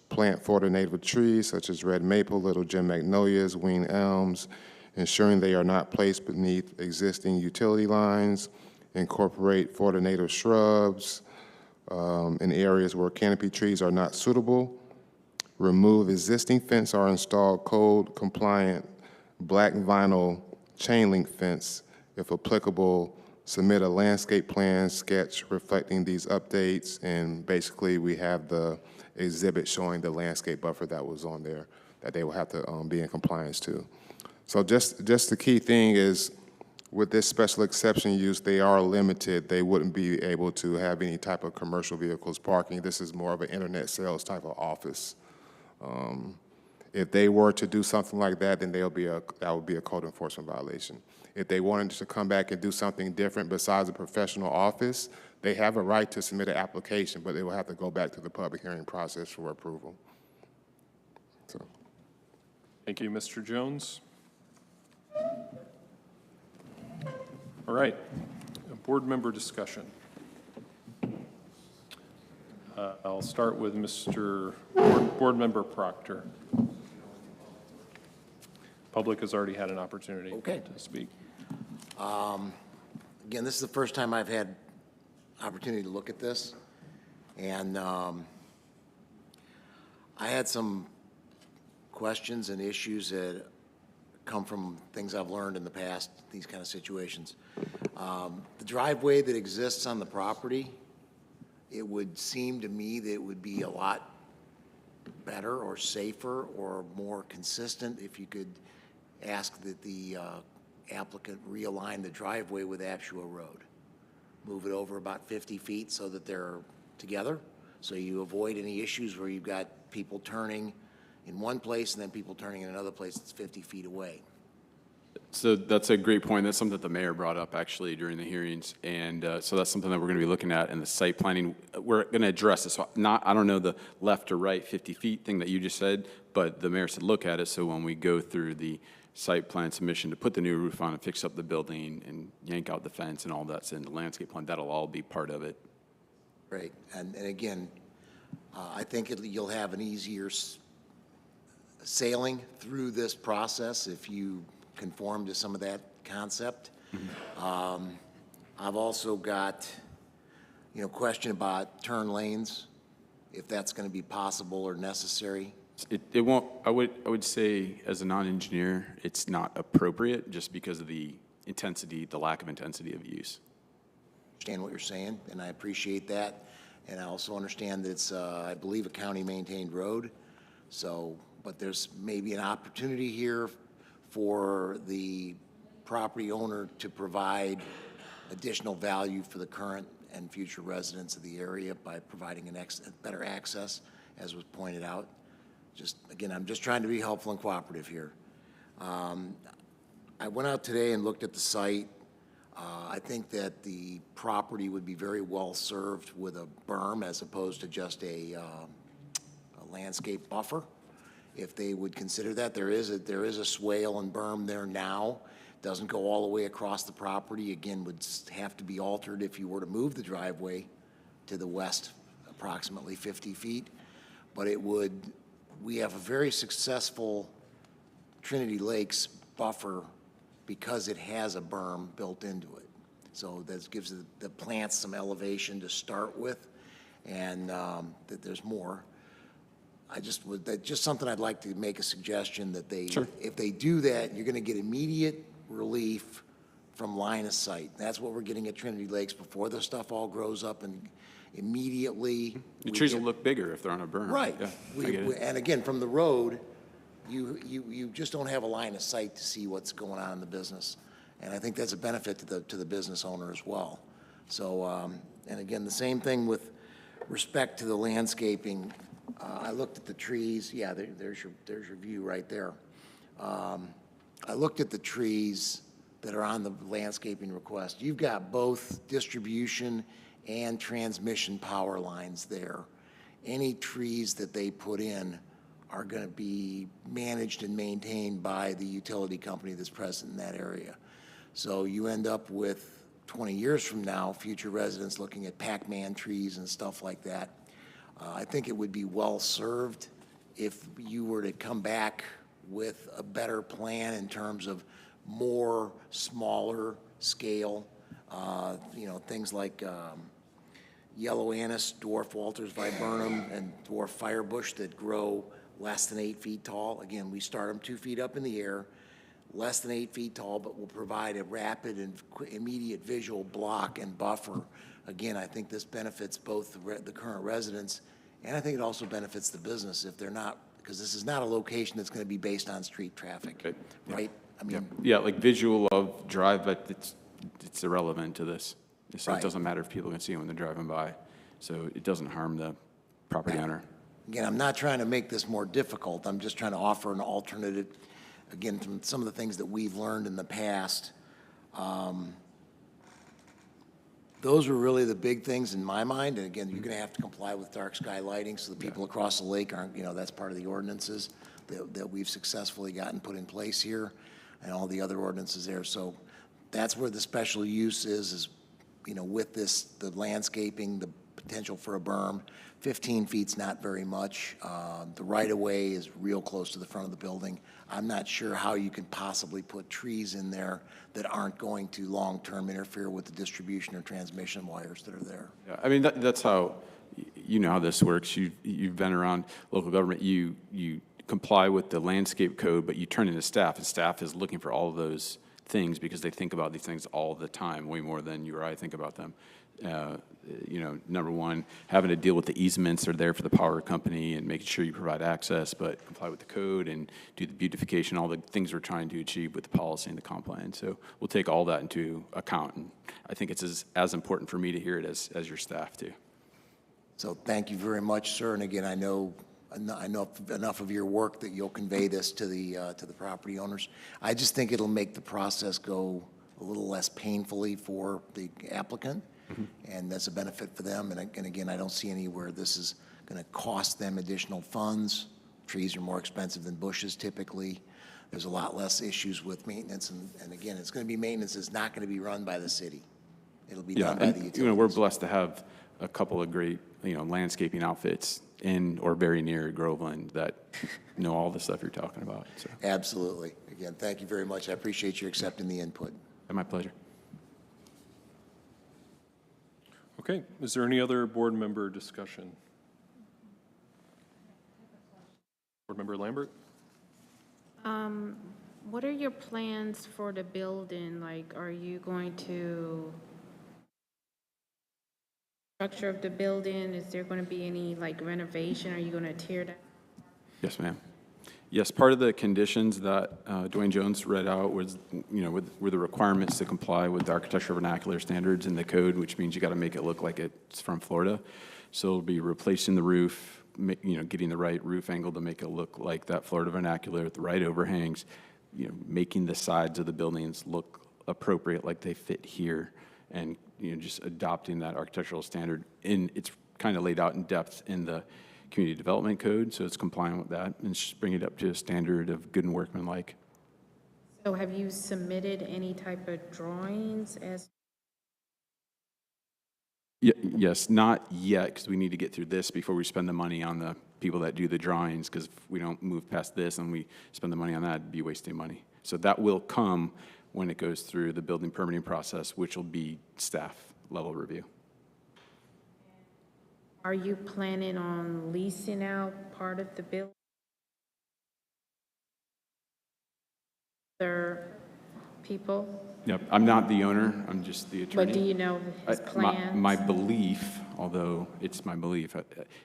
Plant Florida native trees such as red maple, little gem magnolias, wing elms, ensuring they are not placed beneath existing utility lines. Incorporate Florida native shrubs in areas where canopy trees are not suitable. Remove existing fence or install code compliant black vinyl chain link fence. If applicable, submit a landscape plan sketch reflecting these updates, and basically we have the exhibit showing the landscape buffer that was on there that they will have to be in compliance to. So just the key thing is, with this special exception use, they are limited. They wouldn't be able to have any type of commercial vehicles parking. This is more of an internet sales type of office. If they were to do something like that, then that would be a code enforcement violation. If they wanted to come back and do something different besides a professional office, they have a right to submit an application, but they will have to go back to the public hearing process for approval. So. Thank you, Mr. Jones. All right, board member discussion. I'll start with Mr. Board Member Proctor. Public has already had an opportunity to speak. Again, this is the first time I've had opportunity to look at this, and I had some questions and issues that come from things I've learned in the past, these kind of situations. The driveway that exists on the property, it would seem to me that it would be a lot better or safer or more consistent if you could ask that the applicant realign the driveway with Apshua Road. Move it over about 50 feet so that they're together, so you avoid any issues where you've got people turning in one place and then people turning in another place that's 50 feet away. So that's a great point. That's something that the mayor brought up actually during the hearings. And so that's something that we're going to be looking at in the site planning. We're going to address this. So I don't know the left or right 50 feet thing that you just said, but the mayor said look at it. So when we go through the site plan submission to put the new roof on and fix up the building and yank out the fence and all that's in the landscape plan, that'll all be part of it. Right. And again, I think you'll have an easier sailing through this process if you conform to some of that concept. I've also got, question about turn lanes, if that's going to be possible or necessary. It won't, I would say as a non-engineer, it's not appropriate just because of the intensity, the lack of intensity of use. Understand what you're saying, and I appreciate that. And I also understand that it's, I believe, a county-maintained road. So, but there's maybe an opportunity here for the property owner to provide additional value for the current and future residents of the area by providing better access, as was pointed out. Just, again, I'm just trying to be helpful and cooperative here. I went out today and looked at the site. I think that the property would be very well served with a berm as opposed to just a landscape buffer. If they would consider that, there is a swale and berm there now. Doesn't go all the way across the property. Again, would have to be altered if you were to move the driveway to the west approximately 50 feet. But it would, we have a very successful Trinity Lakes buffer because it has a berm built into it. So that gives the plants some elevation to start with, and that there's more. That's just something I'd like to make a suggestion that they, if they do that, you're going to get immediate relief from line of sight. That's what we're getting at Trinity Lakes before the stuff all grows up, and immediately The trees will look bigger if they're on a berm. right. Yeah, I get it. And again, from the road, you just don't have a line of sight to see what's going on in the business, and I think that's a benefit to the business owner as well. So, and again, the same thing with respect to the landscaping. I looked at the trees. Yeah, there's your view right there. I looked at the trees that are on the landscaping request. You've got both distribution and transmission power lines there. Any trees that they put in are going to be managed and maintained by the utility company that's present in that area. So you end up with 20 years from now, future residents looking at Pac-Man trees and stuff like that. I think it would be well served if you were to come back with a better plan in terms of more smaller scale, things like yellow anise, dwarf Walters viburnum, and dwarf firebush that grow less than 8 feet tall. Again, we start them 2 feet up in the air, less than 8 feet tall, but will provide a rapid and immediate visual block and buffer. Again, I think this benefits both the current residents, and I think it also benefits the business if they're not, because this is not a location that's going to be based on street traffic, Okay. Yeah. right? I mean, Yeah, like visual of drive, but it's irrelevant to this. So Right. it doesn't matter if people can see it when they're driving by. So it doesn't harm the property owner. again, I'm not trying to make this more difficult. I'm just trying to offer an alternative, again, from some of the things that we've learned in the past. Those were really the big things in my mind. And again, you're going to have to comply with dark sky lighting, so the people across the lake aren't, that's part of the ordinances that we've successfully gotten put in place here, and all the other ordinances there. So that's where the special use is, with this, the landscaping, the potential for a berm. 15 feet's not very much. The right-of-way is real close to the front of the building. I'm not sure how you can possibly put trees in there that aren't going to long-term interfere with the distribution or transmission wires that are there. Yeah, I mean, that's how, you know how this works. You've been around local government. You comply with the landscape code, but you turn into staff, and staff is looking for all of those things because they think about these things all the time, way more than you or I think about them. Number one, having to deal with the easements that are there for the power company and making sure you provide access, but comply with the code and do the beautification, all the things we're trying to achieve with the policy and the comp plan. So we'll take all that into account, and I think it's as important for me to hear it as your staff too. So thank you very much, sir. And again, I know enough of your work that you'll convey this to the property owners. I just think it'll make the process go a little less painfully for the applicant. And that's a benefit for them. And again, I don't see anywhere this is going to cost them additional funds. Trees are more expensive than bushes typically. There's a lot less issues with maintenance. And again, it's going to be maintenance that's not going to be run by the city. It'll be done by the utilities. We're blessed to have a couple of great, landscaping outfits in or very near Groveland that know all the stuff you're talking about. So. Absolutely. Again, thank you very much. I appreciate you accepting the input. My pleasure. Okay, is there any other board member discussion? Board Member Lambert? What are your plans for the building? Like, are you going to structure of the building? Is there going to be any renovation? Are you going to tear down? Yes, ma'am. Yes, part of the conditions that Dwayne Jones read out was, were the requirements to comply with the architectural vernacular standards in the code, which means you got to make it look like it's from Florida. So it'll be replacing the roof, getting the right roof angle to make it look like that Florida vernacular with the right overhangs, making the sides of the buildings look appropriate like they fit here, and just adopting that architectural standard. It's kind of laid out in depth in the Community Development Code, so it's compliant with that and just bring it up to a standard of good and workmanlike. So have you submitted any type of drawings as? Yes, not yet, because we need to get through this before we spend the money on the people that do the drawings, because if we don't move past this and we spend the money on that, it'd be wasting money. So that will come when it goes through the building permitting process, which will be staff level review. Are you planning on leasing out part of the building? Other people? Yep, I'm not the owner, I'm just the attorney. But do you know his plans? My belief, although it's my belief,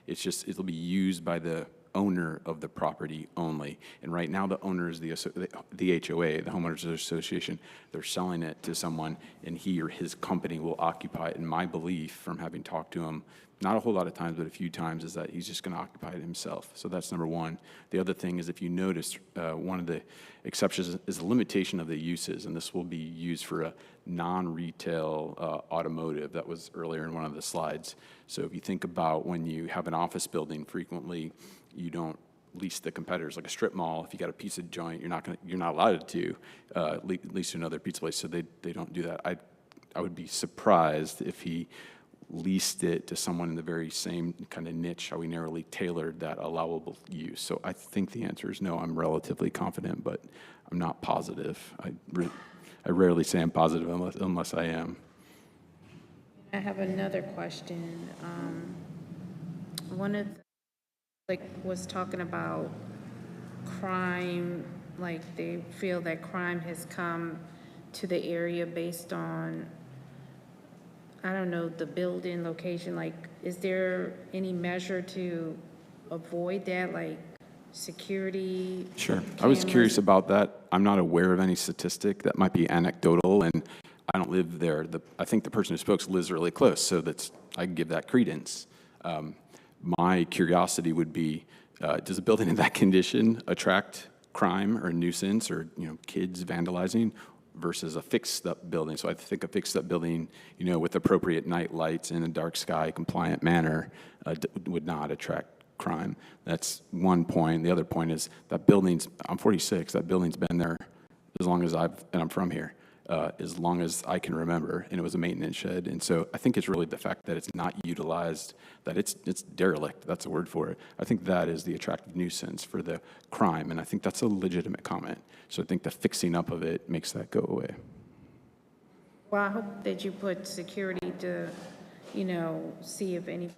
it's just, it'll be used by the owner of the property only. And right now, the owner is the HOA, the Homeowners Association. They're selling it to someone, and he or his company will occupy it. And my belief, from having talked to him, not a whole lot of times, but a few times, is that he's just going to occupy it himself. So that's number one. The other thing is, if you notice, one of the exceptions is the limitation of the uses, and this will be used for a non-retail automotive. That was earlier in one of the slides. So if you think about when you have an office building, frequently you don't lease the competitors, like a strip mall. If you got a pizza joint, you're not allowed to lease to another pizza place. So they don't do that. I would be surprised if he leased it to someone in the very same kind of niche, how we narrowly tailored that allowable use. So I think the answer is no. I'm relatively confident, but I'm not positive. I rarely say I'm positive unless I am. I have another question. One of the, was talking about crime, like, they feel that crime has come to the area based on, I don't know, the building location, like, is there any measure to avoid that, like security? Sure. I was cameras? curious about that. I'm not aware of any statistic. That might be anecdotal, and I don't live there. I think the person who spoke lives really close, so I can give that credence. My curiosity would be, does a building in that condition attract crime or nuisance or, kids vandalizing versus a fixed-up building? So I think a fixed-up building, with appropriate night lights in a dark sky compliant manner would not attract crime. That's one point. The other point is that I'm 46, that building's been there as long as and I'm from here, as long as I can remember, and it was a maintenance shed. And so I think it's really the fact that it's not utilized, that it's derelict, that's a word for it. I think that is the attractive nuisance for the crime, and I think that's a legitimate comment. So I think the fixing up of it makes that go away. Well, I hope that you put security to, see if anybody.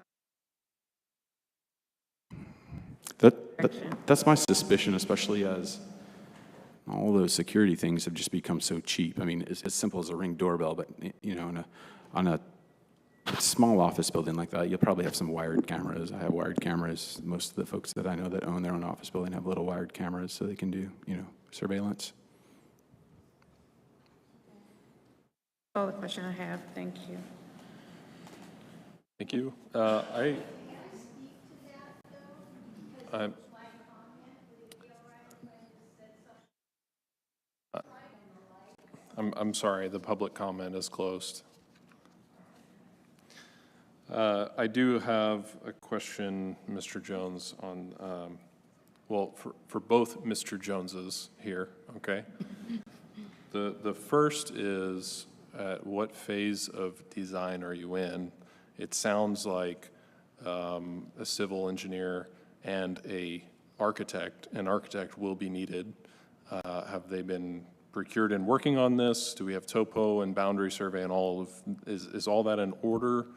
That's my suspicion, especially as all those security things have just become so cheap. I mean, it's as simple as a Ring doorbell, but on a small office building like that, you'll probably have some wired cameras. I have wired cameras. Most of the folks that I know that own their own office building have little wired cameras so they can do, surveillance. All the question I have. Thank you. Thank you. I'm sorry, the public comment is closed. I do have a question, Mr. Jones, on, for both Mr. Joneses here, okay? The first is, at what phase of design are you in? It sounds like a civil engineer and an architect will be needed. Have they been procured and working on this? Do we have topo and boundary survey and is all that in order?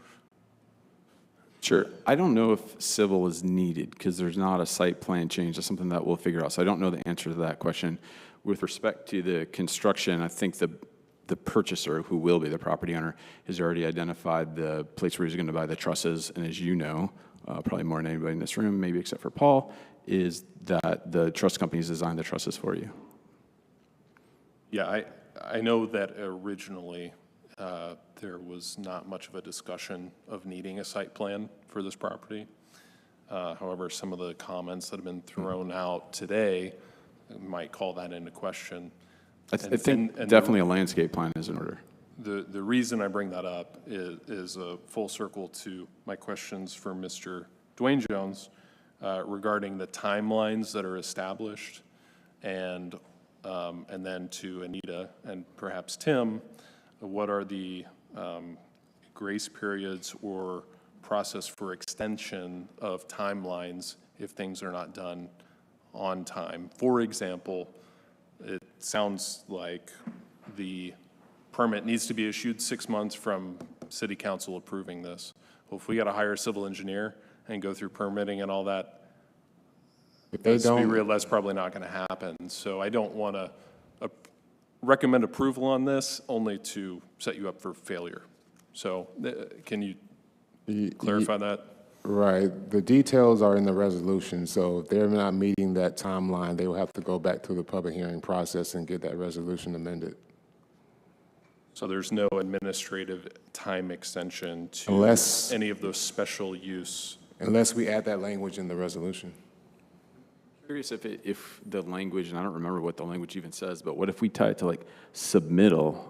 Sure. I don't know if civil is needed because there's not a site plan change. That's something that we'll figure out. So I don't know the answer to that question. With respect to the construction, I think the purchaser, who will be the property owner, has already identified the place where he's going to buy the trusses. And as you know, probably more than anybody in this room, maybe except for Paul, is that the truss companies designed the trusses for you. Yeah, I know that originally there was not much of a discussion of needing a site plan for this property. However, some of the comments that have been thrown out today might call that into question. I think definitely a landscape plan is in order. The reason I bring that up is a full circle to my questions for Mr. Dwayne Jones regarding the timelines that are established, and then to Anita and perhaps Tim, what are the grace periods or process for extension of timelines if things are not done on time? For example, it sounds like the permit needs to be issued 6 months from city council approving this. Well, if we got to hire a civil engineer and go through permitting and all that, If they let's be don't, real, that's probably not going to happen. So I don't want to recommend approval on this only to set you up for failure. So can you clarify that? right, the details are in the resolution, so if they're not meeting that timeline, they will have to go back through the public hearing process and get that resolution amended. So there's no administrative time extension to Unless- any of those special use? Unless we add that language in the resolution. Curious if the language, and I don't remember what the language even says, but what if we tie it to like submittal?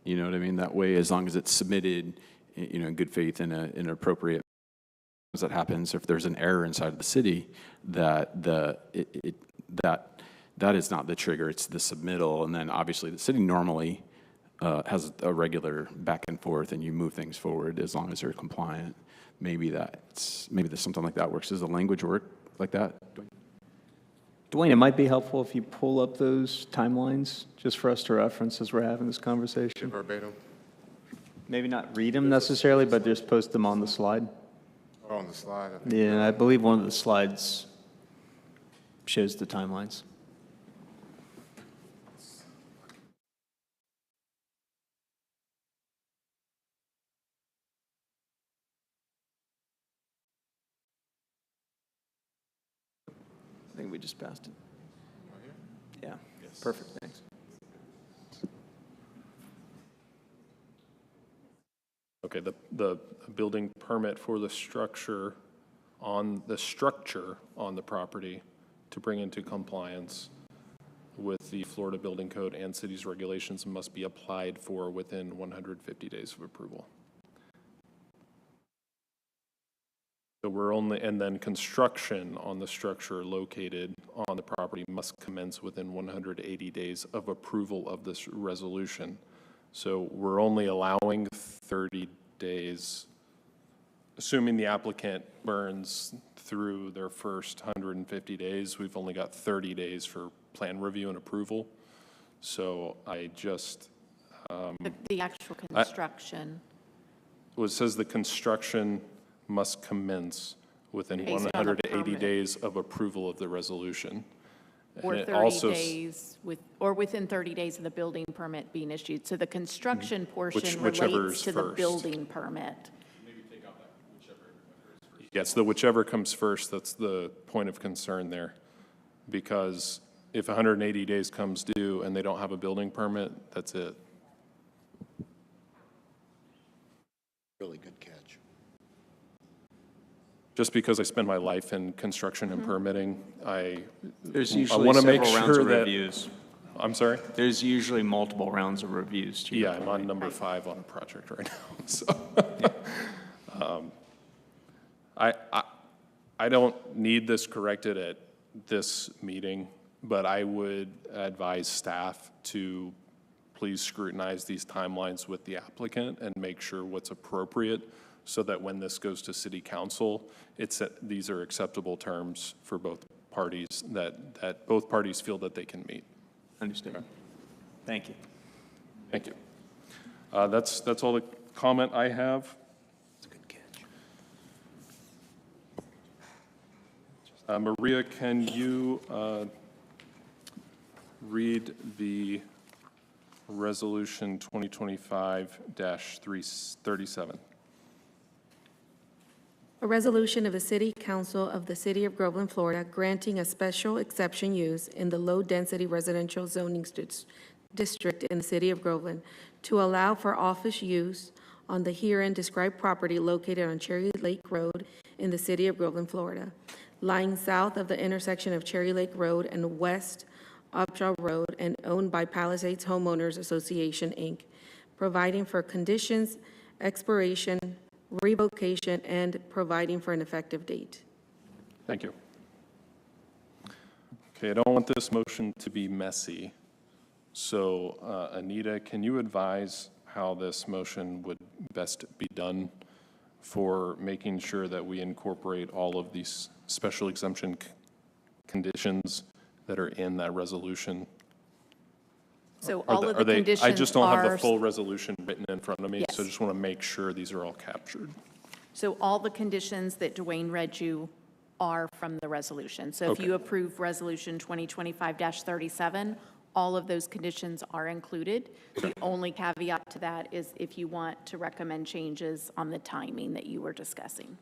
You know what I mean? That way, as long as it's submitted, in good faith in an appropriate, that happens, if there's an error inside of the city, that is not the trigger, it's the submittal. And then obviously the city normally has a regular back and forth, and you move things forward as long as they're compliant. Maybe there's something like that works. Does the language work like that? Dwayne, it might be helpful if you pull up those timelines just for us to reference as we're having this conversation. Verbatim? Maybe not read them necessarily, but just post them on the slide. Or on the slide? I think. Yeah, I believe one of the slides shows the timelines. we just passed it. Yeah, perfect, thanks. Okay, the building permit for the structure on the property to bring into compliance with the Florida Building Code and city's regulations must be applied for within 150 days of approval. So and then construction on the structure located on the property must commence within 180 days of approval of this resolution. So we're only allowing 30 days, assuming the applicant burns through their first 150 days, we've only got 30 days for plan review and approval. So I just... The actual construction. Well, it says the construction must commence within Based on the 180 permit. days of approval of the resolution. Or And it 30 also days or within 30 days of the building permit being issued. So the construction portion whichever relates is to the first. building permit. Yes, the whichever comes first, that's the point of concern there. Because if 180 days comes due and they don't have a building permit, that's it. Really good catch. Just because I spend my life in construction and permitting, There's I usually want to make several rounds sure of that... reviews. I'm sorry? There's usually multiple rounds of reviews, to your Yeah, I'm point. on number 5 on a project right now, so. I don't need this corrected at this meeting, but I would advise staff to please scrutinize these timelines with the applicant and make sure what's appropriate so that when this goes to city council, these are acceptable terms for both parties, that both parties feel that they can meet. Understood. Thank you. Thank you. That's all the comment I have. That's a good catch. Maria, can you read the resolution 2025-337? A resolution of the City Council of the City of Groveland, Florida, granting a special exception use in the low-density residential zoning district in the City of Groveland to allow for office use on the herein described property located on Cherry Lake Road in the City of Groveland, Florida, lying south of the intersection of Cherry Lake Road and west Upshaw Road, and owned by Palisades Homeowners Association, Inc., providing for conditions, expiration, revocation, and providing for an effective date. Thank you. Okay, I don't want this motion to be messy. So, Anita, can you advise how this motion would best be done for making sure that we incorporate all of these special exemption conditions that are in that resolution? So all of the conditions I just don't have the are- full resolution written in front of me, so I Yes. just want to make sure these are all captured. So all the conditions that Dwayne read you are from the resolution. So if Okay. you approve Resolution 2025-37, all of those conditions are included. The only caveat to that is if you want to recommend changes on the timing that you were discussing.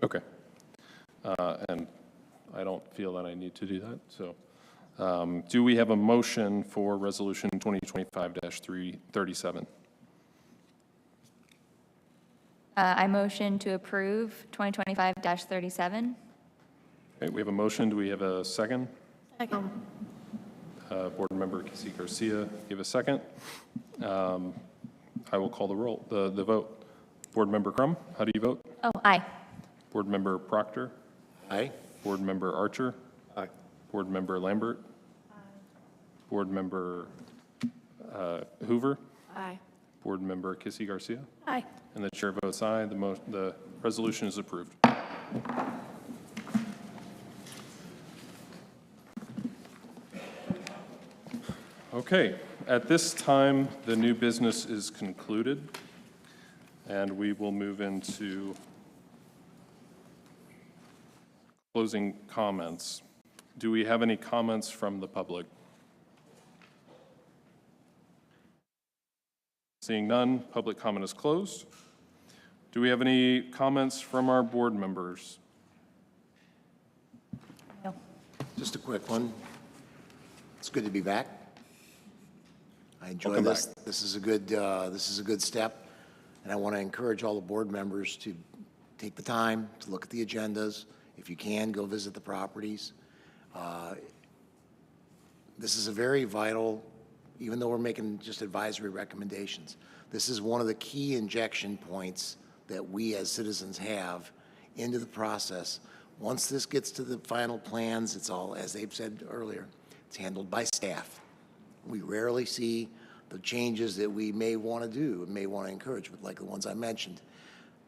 Okay. And I don't feel that I need to do that, so. Do we have a motion for Resolution 2025-337? I motion to approve 2025-37. Okay, we have a motion. Do we have a second? Second. Board Member Kissy Garcia, give a second. I will call the roll, the vote. Board Member Crum, how do you vote? Oh, aye. Board Member Proctor? Aye. Board Member Archer? Aye. Board Member Lambert? Board Member Hoover? Aye. Board Member Kissy Garcia? Aye. And the chair votes aye. The resolution is approved. Okay, at this time, the new business is concluded, and we will move into closing comments. Do we have any comments from the public? Seeing none, public comment is closed. Do we have any comments from our board members? No. Just a quick one. It's good to be back. I enjoy Welcome this. back. This is a good step, and I want to encourage all the board members to take the time to look at the agendas. If you can, go visit the properties. This is a very vital, even though we're making just advisory recommendations, this is one of the key injection points that we as citizens have into the process. Once this gets to the final plans, it's all, as they've said earlier, it's handled by staff. We rarely see the changes that we may want to do and may want to encourage, like the ones I mentioned,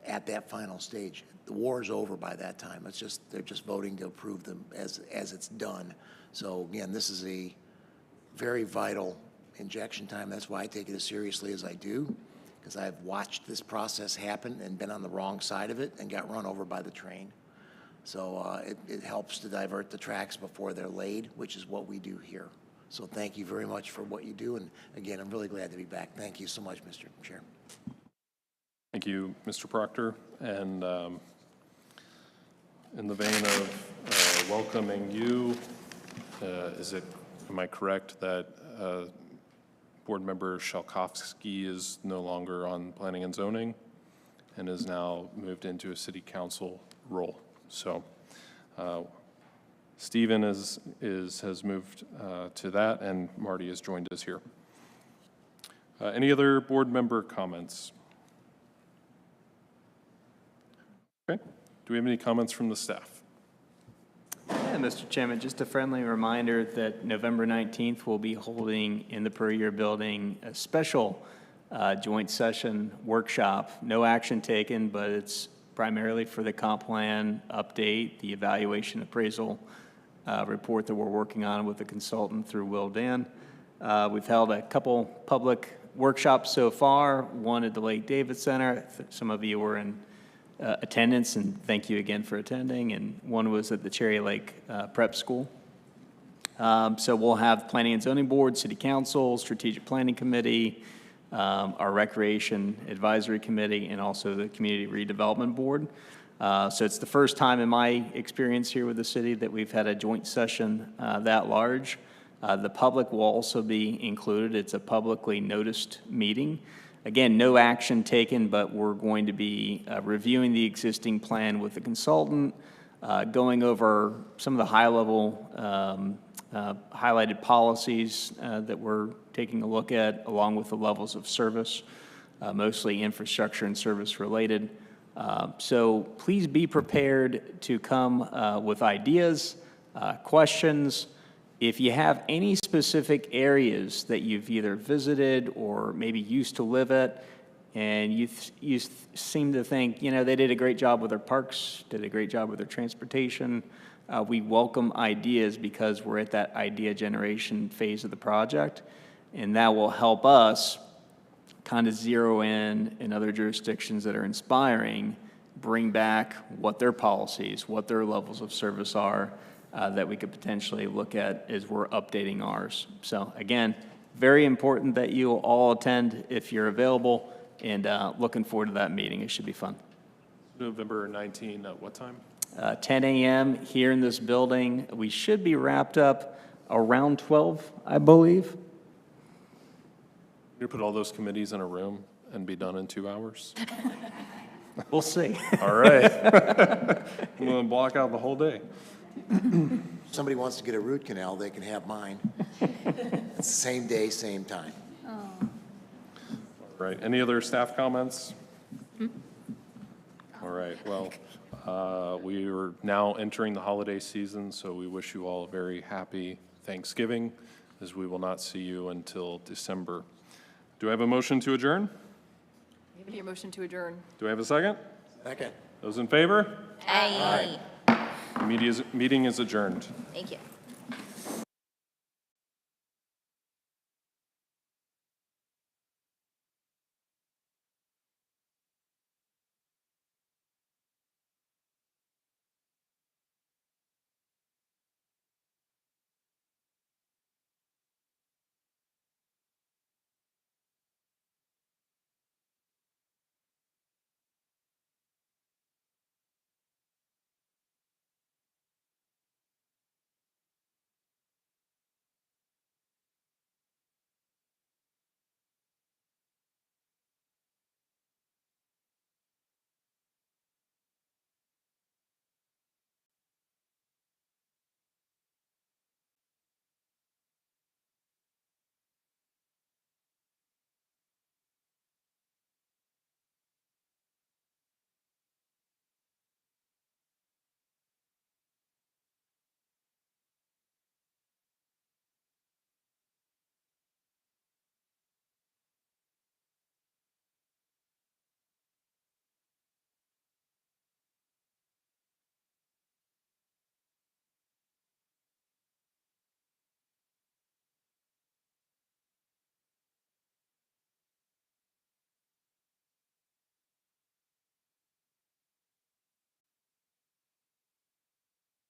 at that final stage. The war is over by that time. It's just, they're just voting to approve them as it's done. So again, this is a very vital injection time. That's why I take it as seriously as I do, because I've watched this process happen and been on the wrong side of it and got run over by the train. So it helps to divert the tracks before they're laid, which is what we do here. So thank you very much for what you do. And again, I'm really glad to be back. Thank you so much, Mr. Chair. Thank you, Mr. Proctor. And in the vein of welcoming you, am I correct that Board Member Shalkovsky is no longer on Planning and Zoning and is now moved into a City Council role? So Stephen has moved to that, and Marty has joined us here. Any other board member comments? Okay. Do we have any comments from the staff? Yeah, Mr. Chairman, just a friendly reminder that November 19th, we'll be holding in the Per Year Building a special joint session workshop. No action taken, but it's primarily for the comp plan update, the evaluation appraisal report that we're working on with the consultant through Will Dan. We've held a couple public workshops so far, one at the Lake David Center. Some of you were in attendance, and thank you again for attending, and one was at the Cherry Lake Prep School. So we'll have Planning and Zoning Board, City Council, Strategic Planning Committee, our Recreation Advisory Committee, and also the Community Redevelopment Board. So it's the first time in my experience here with the city that we've had a joint session that large. The public will also be included. It's a publicly noticed meeting. Again, no action taken, but we're going to be reviewing the existing plan with the consultant, going over some of the high-level highlighted policies that we're taking a look at, along with the levels of service, mostly infrastructure and service related. So please be prepared to come with ideas, questions. If you have any specific areas that you've either visited or maybe used to live at, and you seem to think, you know, they did a great job with their parks, did a great job with their transportation, we welcome ideas because we're at that idea generation phase of the project, and that will help us kind of zero in other jurisdictions that are inspiring, bring back what their policies, what their levels of service are, that we could potentially look at as we're updating ours. So again, very important that you all attend if you're available, and looking forward to that meeting. It should be fun. November 19, at what time? 10 a.m. here in this building. We should be wrapped up around 12, I believe. You put all those committees in a room and be done in 2 hours? We'll see. All right. I'm going to block out the whole day. Somebody wants to get a root canal, they can have mine. It's the same day, same time. All right. Any other staff comments? All right. Well, we are now entering the holiday season, so we wish you all a very happy Thanksgiving, as we will not see you until December. Do I have a motion to adjourn? Your motion to adjourn. Do I have a second? Second. Those in favor? Aye. Meeting is adjourned. Thank you.